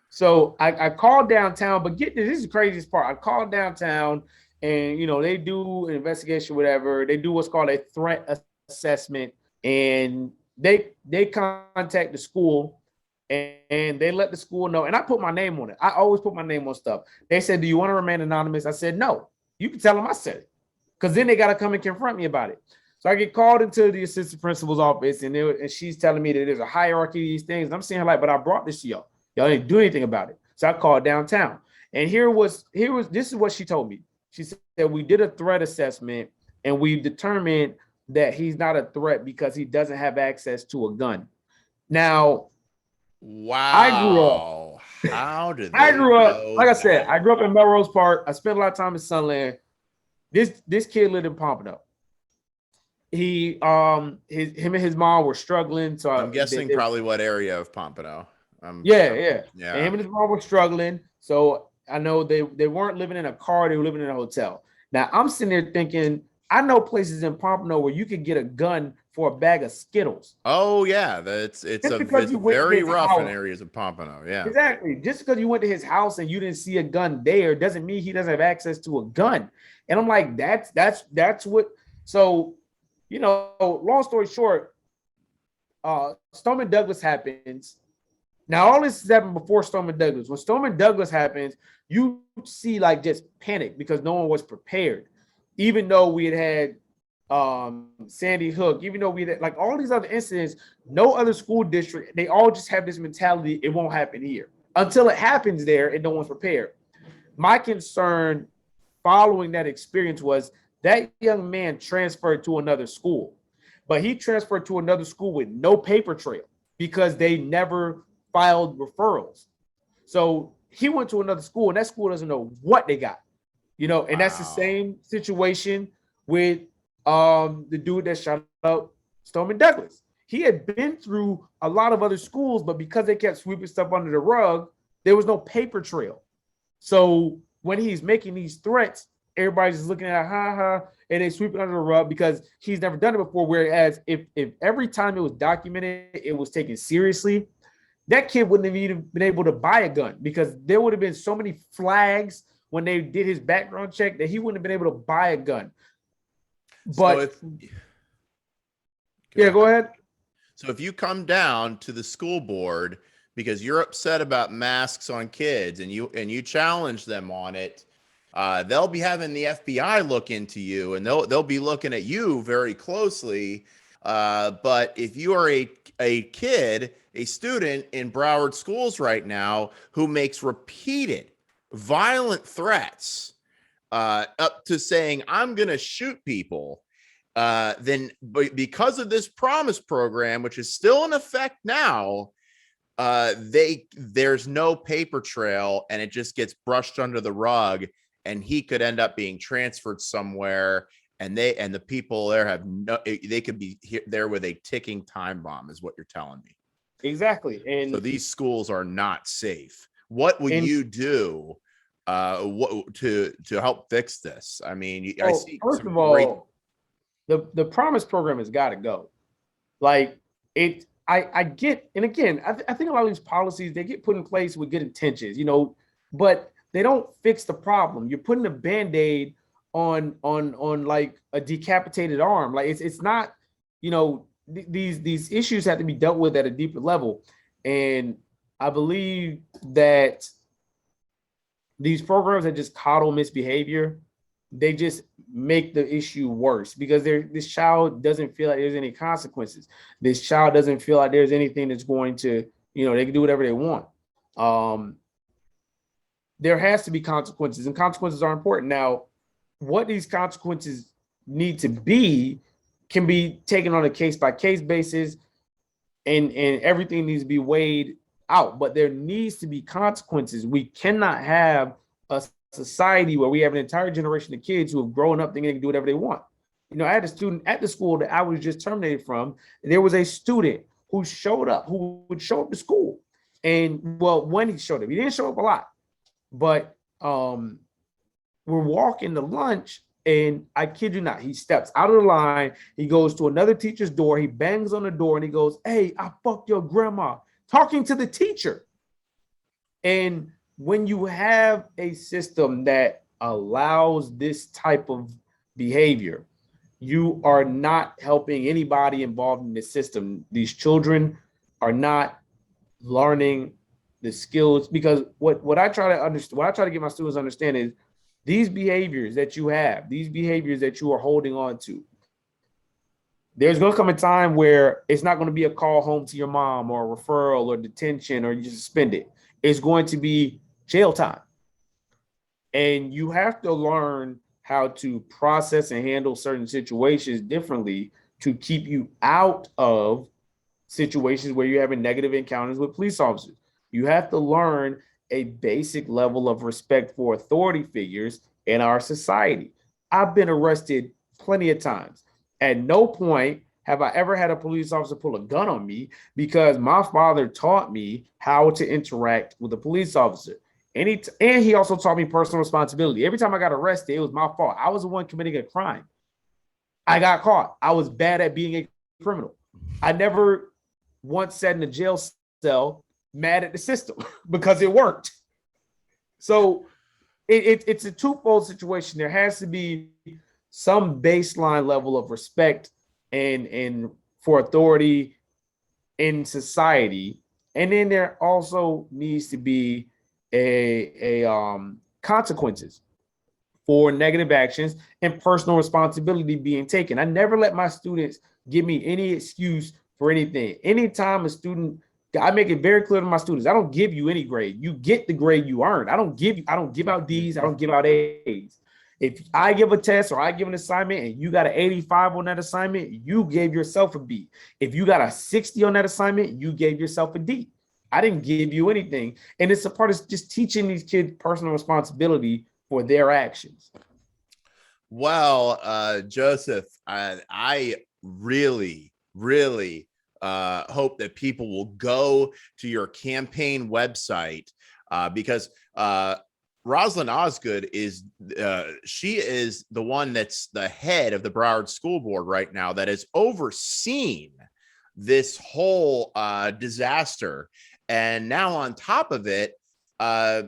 S2: So I called downtown, but get this is the craziest part. I called downtown and, you know, they do an investigation, whatever. They do what's called a threat assessment, and they contact the school and they let the school know. And I put my name on it. I always put my name on stuff. They said, do you want to remain anonymous? I said, no. You can tell them I said it. Because then they got to come and confront me about it. So I get called into the assistant principal's office, and she's telling me that there's a hierarchy of these things. And I'm saying, like, but I brought this to y'all. Y'all didn't do anything about it. So I called downtown. And this is what she told me. She said, we did a threat assessment, and we determined that he's not a threat because he doesn't have access to a gun. Now,
S1: wow.
S2: I grew up.
S1: How did
S2: I grew up, like I said, I grew up in Melrose Park. I spent a lot of time in Sunland. This kid lived in Pompano. Him and his mom were struggling. So
S1: I'm guessing probably what area of Pompano.
S2: Yeah.
S1: And
S2: him and his mom were struggling. So I know they weren't living in a car, they were living in a hotel. Now I'm sitting there thinking, I know places in Pompano where you could get a gun for a bag of Skittles.
S1: Oh yeah, it's very rough in areas of Pompano. Yeah,
S2: exactly. Just because you went to his house and you didn't see a gun there doesn't mean he doesn't have access to a gun. And I'm like, that's what. So, you know, long story short, Stoneman Douglas happens. Now all this happened before Stoneman Douglas. When Stoneman Douglas happens, you see like just panic because no one was prepared. Even though we had Sandy Hook, even though we had like all these other incidents, no other school district, they all just have this mentality, it won't happen here. Until it happens there and no one's prepared. My concern following that experience was that young man transferred to another school, but he transferred to another school with no paper trail because they never filed referrals. So he went to another school, and that school doesn't know what they got, and that's the same situation with the dude that shot up Stoneman Douglas. He had been through a lot of other schools, but because they kept sweeping stuff under the rug, there was no paper trail. So when he's making these threats, everybody's just looking at and they sweep it under the rug because he's never done it before. Whereas if every time it was documented, it was taken seriously, that kid wouldn't have even been able to buy a gun because there would have been so many flags when they did his background check that he wouldn't have been able to buy a gun. But go ahead.
S1: So if you come down to the school board because you're upset about masks on kids and you challenge them on it, they'll be having the FBI look into you and they'll be looking at you very closely. But if you are a kid, a student in Broward schools right now who makes repeated violent threats up to saying, I'm going to shoot people, then because of this promise program, which is still in effect now, there's no paper trail and it just gets brushed under the rug and he could end up being transferred somewhere and the people there they could be there with a ticking time bomb is what you're telling me.
S2: Exactly. And
S1: so these schools are not safe. What would you do to help fix this? I mean, I see.
S2: First of all, the promise program has got to go. Like I get, and again, I think a lot of these policies, they get put in place with good intentions, but they don't fix the problem. You're putting a Band-Aid on like a decapitated arm. Like it's not, these issues have to be dealt with at a deeper level. And I believe that these programs that just coddle misbehavior, they just make the issue worse because this child doesn't feel like there's any consequences. This child doesn't feel like there's anything that's going to, they can do whatever they want. There has to be consequences, and consequences are important. Now, what these consequences need to be can be taken on a case-by-case basis, and everything needs to be weighed out, but there needs to be consequences. We cannot have a society where we have an entire generation of kids who have grown up thinking they can do whatever they want. I had a student at the school that I was just terminated from. There was a student who would show up to school. And when he showed up, he didn't show up a lot, but we're walking to lunch and I kid you not, he steps out of the line. He goes to another teacher's door. He bangs on the door and he goes, "Hey, I fucked your grandma," talking to the teacher. And when you have a system that allows this type of behavior, you are not helping anybody involved in the system. These children are not learning the skills, because what I try to understand, what I try to get my students to understand is these behaviors that you have, these behaviors that you are holding on to, there's going to come a time where it's not going to be a call home to your mom or a referral or detention or you suspend it. It's going to be jail time. And you have to learn how to process and handle certain situations differently to keep you out of situations where you're having negative encounters with police officers. You have to learn a basic level of respect for authority figures in our society. I've been arrested plenty of times. At no point have I ever had a police officer pull a gun on me because my father taught me how to interact with a police officer. And he also taught me personal responsibility. Every time I got arrested, it was my fault. I was the one committing a crime. I got caught. I was bad at being a criminal. I never once sat in a jail cell mad at the system because it worked. So it's a twofold situation. There has to be some baseline level of respect and for authority in society. And then there also needs to be a consequences for negative actions and personal responsibility being taken. I never let my students give me any excuse for anything. Anytime a student, I make it very clear to my students, I don't give you any grade. You get the grade you earned. I don't give out D's. I don't give out A's. If I give a test or I give an assignment and you got an 85 on that assignment, you gave yourself a B. If you got a 60 on that assignment, you gave yourself a D. I didn't give you anything. And it's a part of just teaching these kids personal responsibility for their actions.
S1: Well, Joseph, I really, really hope that people will go to your campaign website because Rosalind Osgood is she is the one that's the head of the Broward School Board right now that has overseen this whole disaster, and now on top of it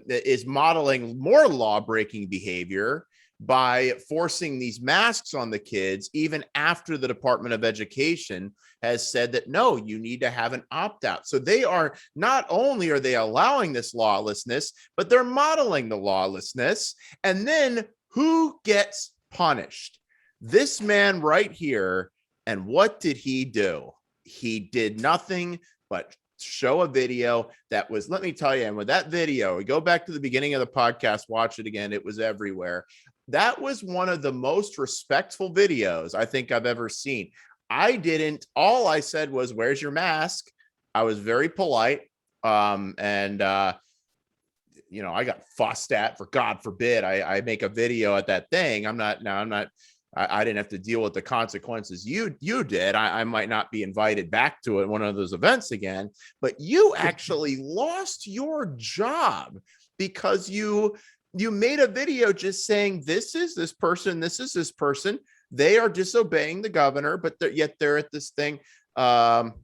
S1: is modeling more law-breaking behavior by forcing these masks on the kids, even after the Department of Education has said that, no, you need to have an opt-out. So they are, not only are they allowing this lawlessness, but they're modeling the lawlessness. And then who gets punished? This man right here. And what did he do? He did nothing but show a video that was, let me tell you, and with that video, we go back to the beginning of the podcast, watch it again. It was everywhere. That was one of the most respectful videos I think I've ever seen. All I said was, where's your mask? I was very polite. I got fussed at for, God forbid, I make a video at that thing. I didn't have to deal with the consequences you did. I might not be invited back to one of those events again, but you actually lost your job because you made a video just saying, this is this person, this is this person. They are disobeying the governor, but yet they're at this thing not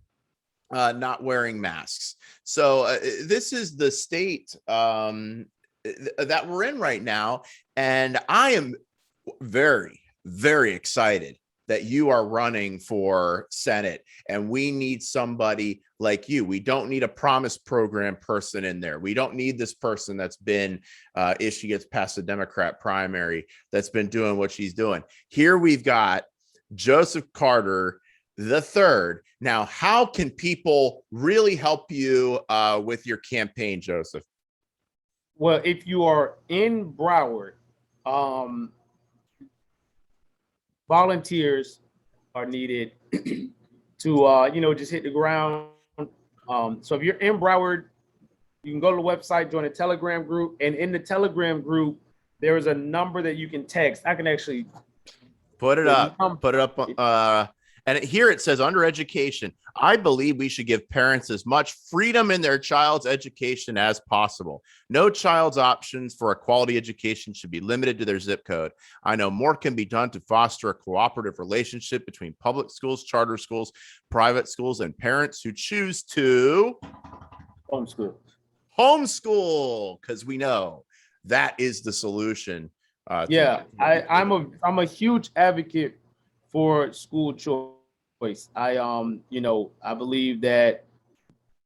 S1: wearing masks. So this is the state that we're in right now. And I am very, very excited that you are running for Senate, and we need somebody like you. We don't need a promise program person in there. We don't need this person that's been, if she gets past the Democrat primary, that's been doing what she's doing. Here we've got Joseph Carter III. Now, how can people really help you with your campaign, Joseph?
S2: Well, if you are in Broward, volunteers are needed to, just hit the ground. So if you're in Broward, you can go to the website, join a Telegram group. And in the Telegram group, there is a number that you can text. I can actually
S1: put it up. And here it says, under education, I believe we should give parents as much freedom in their child's education as possible. No child's options for a quality education should be limited to their zip code. I know more can be done to foster a cooperative relationship between public schools, charter schools, private schools, and parents who choose to homeschool, because we know that is the solution.
S2: I'm a huge advocate for school choice. I believe that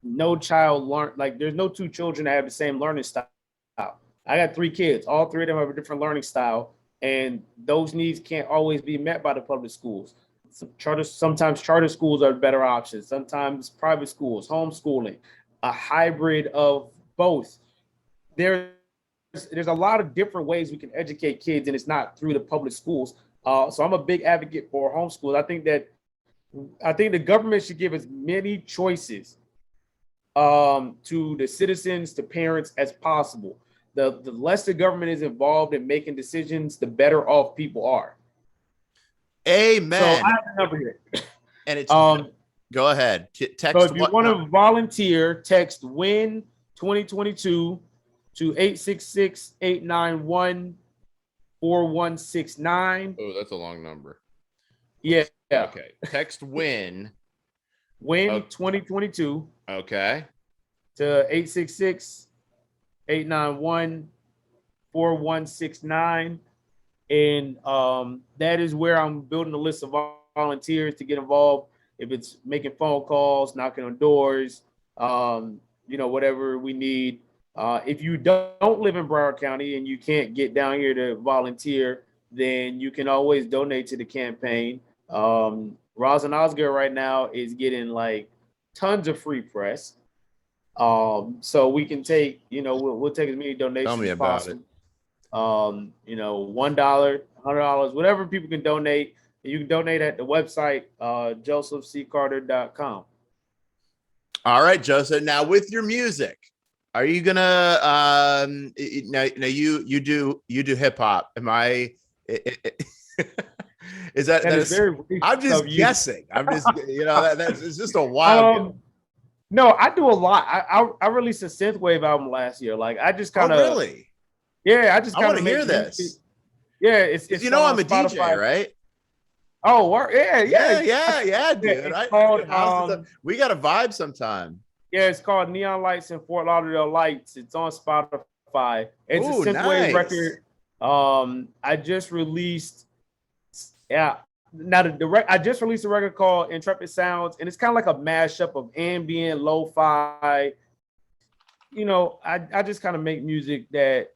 S2: no child there's no two children that have the same learning style. I got 3 kids. All 3 of them have a different learning style, and those needs can't always be met by the public schools. Sometimes charter schools are better options. Sometimes private schools, homeschooling, a hybrid of both. There's a lot of different ways we can educate kids, and it's not through the public schools. So I'm a big advocate for homeschool. I think the government should give as many choices to the citizens, to parents as possible. The less the government is involved in making decisions, the better off people are.
S1: Amen.
S2: So I have a number here.
S1: And it's go ahead. Text.
S2: So if you want to volunteer, text WIN 2022 to 866-891-4169.
S1: Oh, that's a long number.
S2: Yeah.
S1: Okay. Text WIN
S2: 2022.
S1: Okay.
S2: To 866-891-4169. And that is where I'm building a list of volunteers to get involved. If it's making phone calls, knocking on doors, whatever we need. If you don't live in Broward County and you can't get down here to volunteer, then you can always donate to the campaign. Rosalind Osgood right now is getting tons of free press. So we can take, we'll take as many donations as possible. $1, $100, whatever people can donate. You can donate at the website, josephccarter.com.
S1: All right, Joseph. Now with your music, are you gonna now you do hip hop? Am I is that
S2: That is
S1: is
S2: very racist
S1: I'm just
S2: of you.
S1: guessing. I'm just that's it's just a wild guess.
S2: No, I do a lot. I released a synthwave album last year. Like I just kind
S1: Oh,
S2: of
S1: really?
S2: I just
S1: I
S2: kind
S1: want
S2: of
S1: to
S2: make
S1: hear
S2: music.
S1: this.
S2: Yeah, it's
S1: I'm a
S2: Spotify.
S1: DJ, right?
S2: Oh, yeah.
S1: Yeah, dude.
S2: It's called
S1: We got to vibe sometime.
S2: it's called Neon Lights and Fort Lauderdale Lights. It's on Spotify. It's
S1: Ooh,
S2: a synthwave
S1: nice.
S2: record. I just released I just released a record called Intrepid Sounds, and it's kind of like a mashup of ambient, lo-fi. I just kind of make music that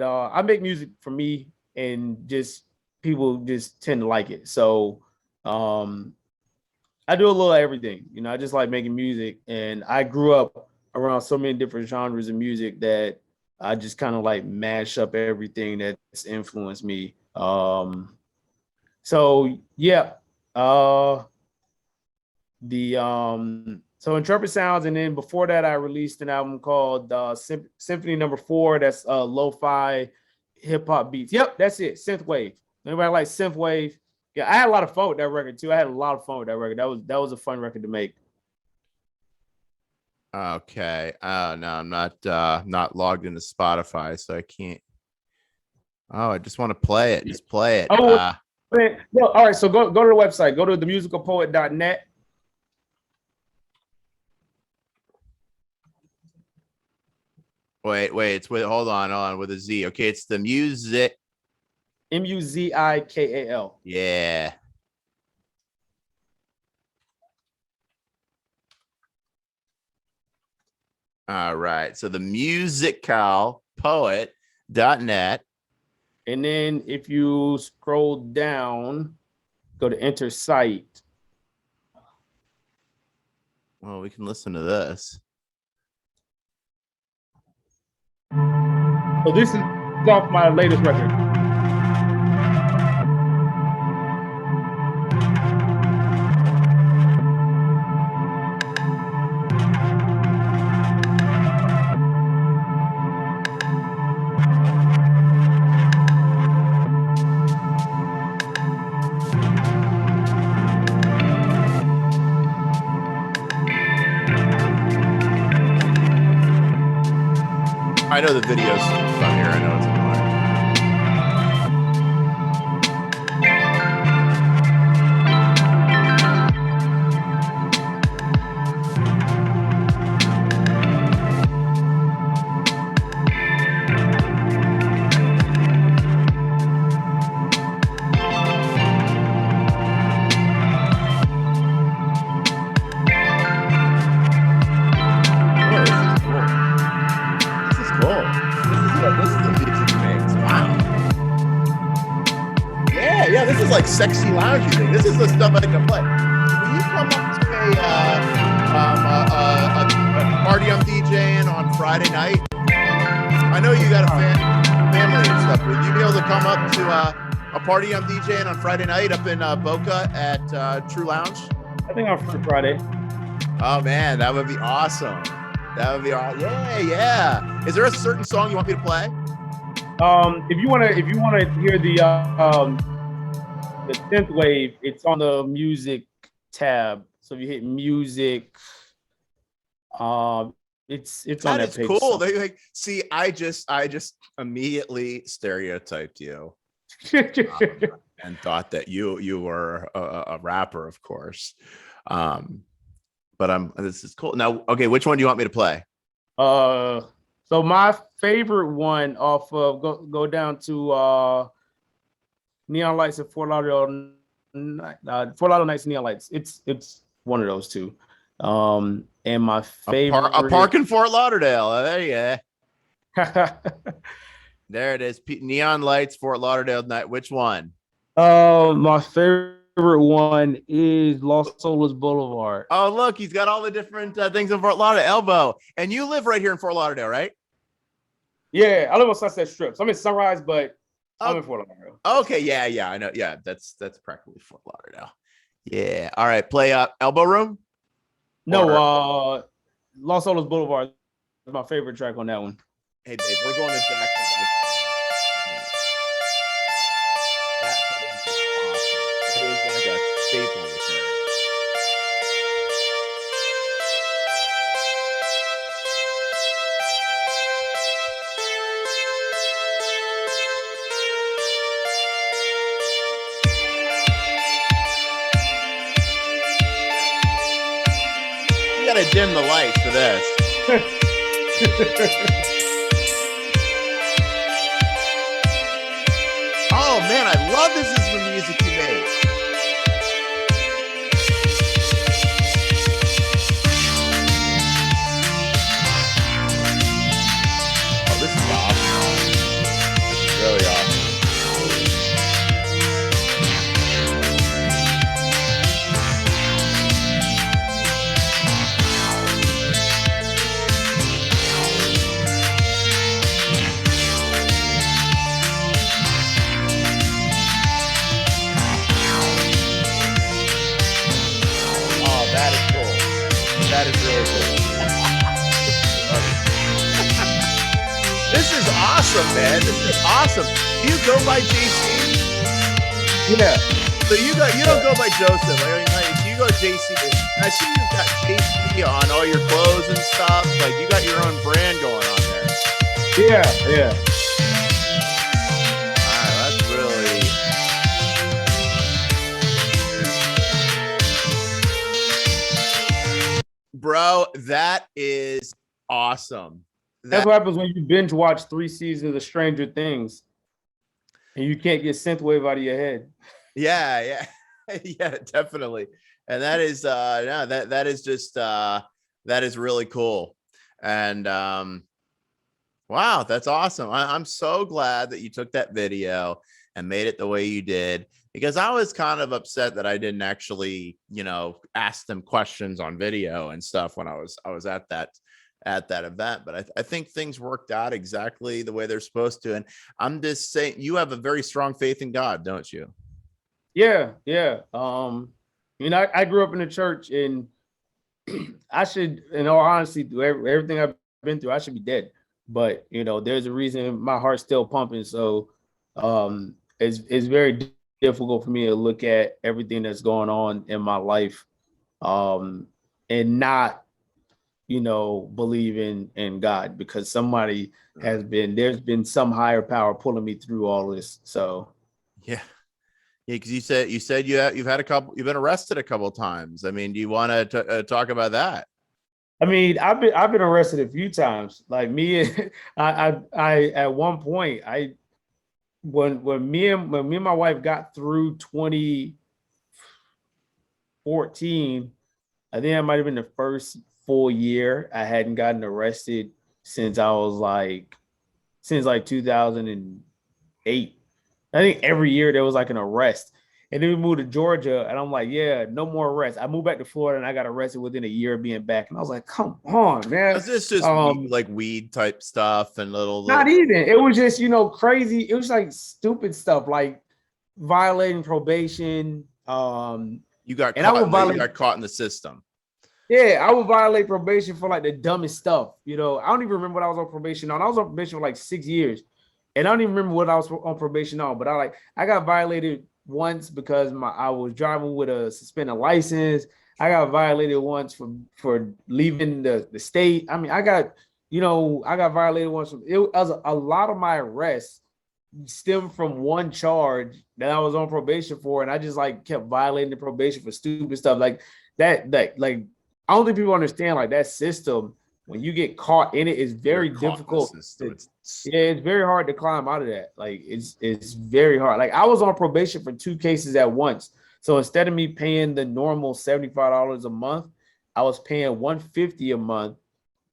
S2: I make music for me, and just people just tend to like it. So I do a little of everything. I just like making music, and I grew up around so many different genres of music that I just kind of like mash up everything that's influenced me. So yeah, so Intrepid Sounds, and then before that, I released an album called Symphony Number 4. That's lo-fi hip hop beats. Yep, that's it. Synthwave. Anybody like synthwave? Yeah, I had a lot of fun with that record too. I had a lot of fun with that record. That was a fun record to make.
S1: Okay. No, I'm not logged into Spotify, so I can't. Oh, I just want to play it. Just play it.
S2: Oh, no, all right. So go to the website. Go to themusicalpoet.net.
S1: Wait. It's hold on with a Z. Okay, it's the music.
S2: Muzikal.
S1: Yeah. All right. So the musicalpoet.net.
S2: And then if you scroll down, go to enter site.
S1: Well, we can listen to this.
S2: So this is off my latest record.
S1: I know the video's fun here. I know it's annoying. This is like sexy lounge music. This is the stuff I can play. Will you come up to a party I'm DJing on Friday night? I know you got a family and stuff. Will you be able to come up to a party I'm DJing on Friday night up in Boca at True Lounge?
S2: I think I'm free Friday.
S1: Oh man, that would be awesome. That would be awesome. Yeah. Is there a certain song you want me to play?
S2: If you wanna hear the synthwave, it's on the music tab. So if you hit music, it's on that page.
S1: Cool. They like see. I just immediately stereotyped you and thought that you were a rapper, of course. But this is cool. Now, okay, which one do you want me to play?
S2: So my favorite one off of go down to Neon Lights at Fort Lauderdale. Fort Lauderdale Nights Neon Lights. It's one of those two. And my favorite
S1: a park in Fort Lauderdale. There you go. There it is. Neon Lights, Fort Lauderdale Night. Which one?
S2: My favorite one is Los Olas Boulevard.
S1: Oh, look, he's got all the different things in Fort Lauderdale. Elbow. And you live right here in Fort Lauderdale, right?
S2: Yeah, I live on Sunset Strip. So I'm in Sunrise, but I'm in Fort Lauderdale.
S1: Okay, yeah, I know. Yeah, that's practically Fort Lauderdale. Yeah. All right, play Elbow Room?
S2: No, Los Olos Boulevard is my favorite track on that one.
S1: Hey, babe, we're going to Jackson. That place is awesome. It is like a staple with her. You gotta dim the lights for this. Oh man, I love this is the music you made. Oh, this is awesome. This is really awesome. That is really cool. This is awesome, man. This is awesome. Do you go by JC?
S2: Yeah.
S1: So you don't go by Joseph. You go JC. I see you've got JC on all your clothes and stuff. Like you got your own brand going on there.
S2: Yeah.
S1: All right, that's really. Bro, that is awesome.
S2: That's what happens when you binge watch 3 seasons of Stranger Things and you can't get synthwave out of your head.
S1: Yeah, definitely. And that is that is just that is really cool. And wow, that's awesome. I'm so glad that you took that video and made it the way you did, because I was kind of upset that I didn't actually, ask them questions on video and stuff when I was at that event. But I think things worked out exactly the way they're supposed to. And I'm just saying, you have a very strong faith in God, don't you?
S2: Yeah. I grew up in the church, and I should, in all honesty, through everything I've been through, I should be dead. But there's a reason my heart's still pumping. So it's very difficult for me to look at everything that's going on in my life and not believe in God, because there's been some higher power pulling me through all this. So
S1: yeah, because you said you've been arrested a couple of times. I mean, do you want to talk about that?
S2: I mean, I've been arrested a few times. Like me, I at one point, when me and my wife got through 2014, I think that might have been the first full year I hadn't gotten arrested since 2008. I think every year there was like an arrest. And then we moved to Georgia, and I'm like, yeah, no more arrests. I moved back to Florida, and I got arrested within a year of being back. And I was like, come on, man.
S1: Was this just like weed type stuff and little?
S2: Not even. It was just, crazy. It was like stupid stuff, like violating probation.
S1: You got caught in the system.
S2: Yeah, I would violate probation for like the dumbest stuff. I don't even remember what I was on probation on. I was on probation for like 6 years, and I don't even remember what I was on probation on. But I got violated once because I was driving with a suspended license. I got violated once for leaving the state. I mean, I got violated once. It was a lot of my arrests stemmed from one charge that I was on probation for, and I just kept violating the probation for stupid stuff like that. Like, I don't think people understand that system. When you get caught in it, it's very difficult. It's very hard to climb out of that. It's very hard. I was on probation for 2 cases at once. So instead of me paying the normal $75 a month, I was paying $150 a month.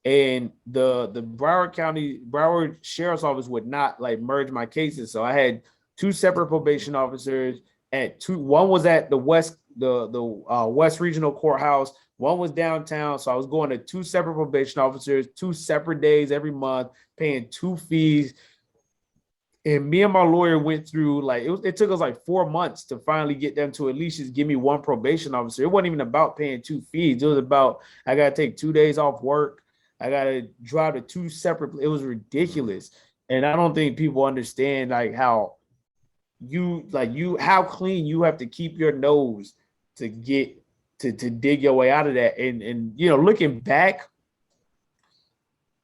S2: And the Broward Sheriff's Office would not merge my cases. So I had 2 separate probation officers, and one was at the West Regional Courthouse. One was downtown. So I was going to 2 separate probation officers, 2 separate days every month, paying 2 fees. And me and my lawyer went through like it took us like 4 months to finally get them to at least just give me one probation officer. It wasn't even about paying 2 fees. It was about I gotta take 2 days off work. I gotta drive to 2 separate. It was ridiculous, and I don't think people understand like how how clean you have to keep your nose to get to dig your way out of that. And looking back,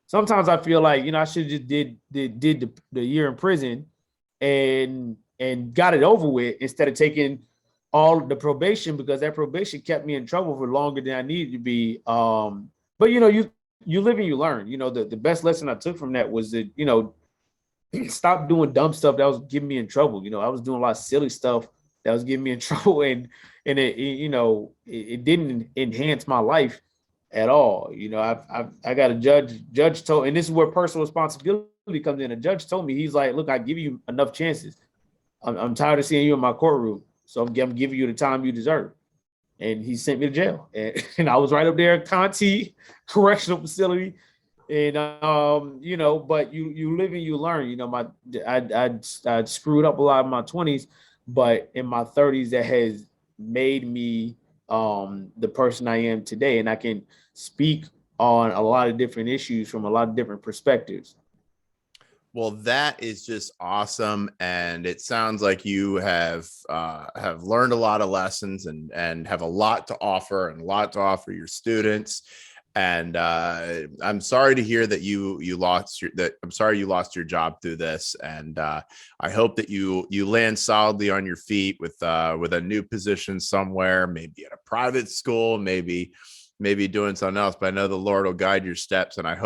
S2: sometimes I feel like I should have just did the year in prison and got it over with instead of taking all the probation, because that probation kept me in trouble for longer than I needed to be. But you live and you learn. The best lesson I took from that was that stop doing dumb stuff that was getting me in trouble. I was doing a lot of silly stuff that was getting me in trouble, and it didn't enhance my life at all. I got a judge told, and this is where personal responsibility comes in. A judge told me, he's like, look, I give you enough chances. I'm tired of seeing you in my courtroom, so I'm giving you the time you deserve. And he sent me to jail, and I was right up there at Conti Correctional Facility. And but you live and you learn. I screwed up a lot in my 20s, but in my 30s that has made me the person I am today, and I can speak on a lot of different issues from a lot of different perspectives.
S1: Well, that is just awesome, and it sounds like you have learned a lot of lessons and have a lot to offer your students. And I'm sorry to hear that you lost your job through this. And I hope that you land solidly on your feet with a new position somewhere, maybe at a private school, maybe doing something else. But I know the Lord will guide your steps. And I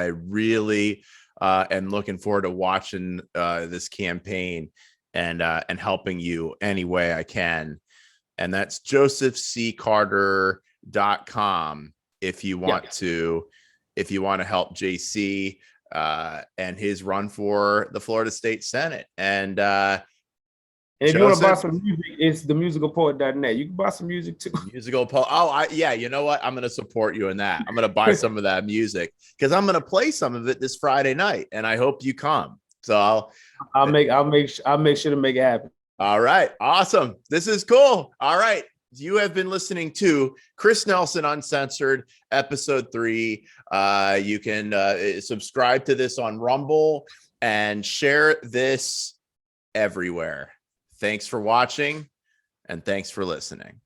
S1: really am looking forward to watching this campaign and helping you any way I can. And that's josephccarter.com. If you want to help JC and his run for the Florida State Senate. And
S2: if you want to buy some music, it's themusicalpoet.net. You can buy some music too.
S1: Musical poet. Oh, you know what? I'm going to support you in that. I'm going to buy some of that music because I'm going to play some of it this Friday night, and I hope you come. So
S2: I'll make sure to make it happen.
S1: All right, awesome. This is cool. All right. You have been listening to Chris Nelson Uncensored, episode 3. You can subscribe to this on Rumble and share this everywhere. Thanks for watching, and thanks for listening.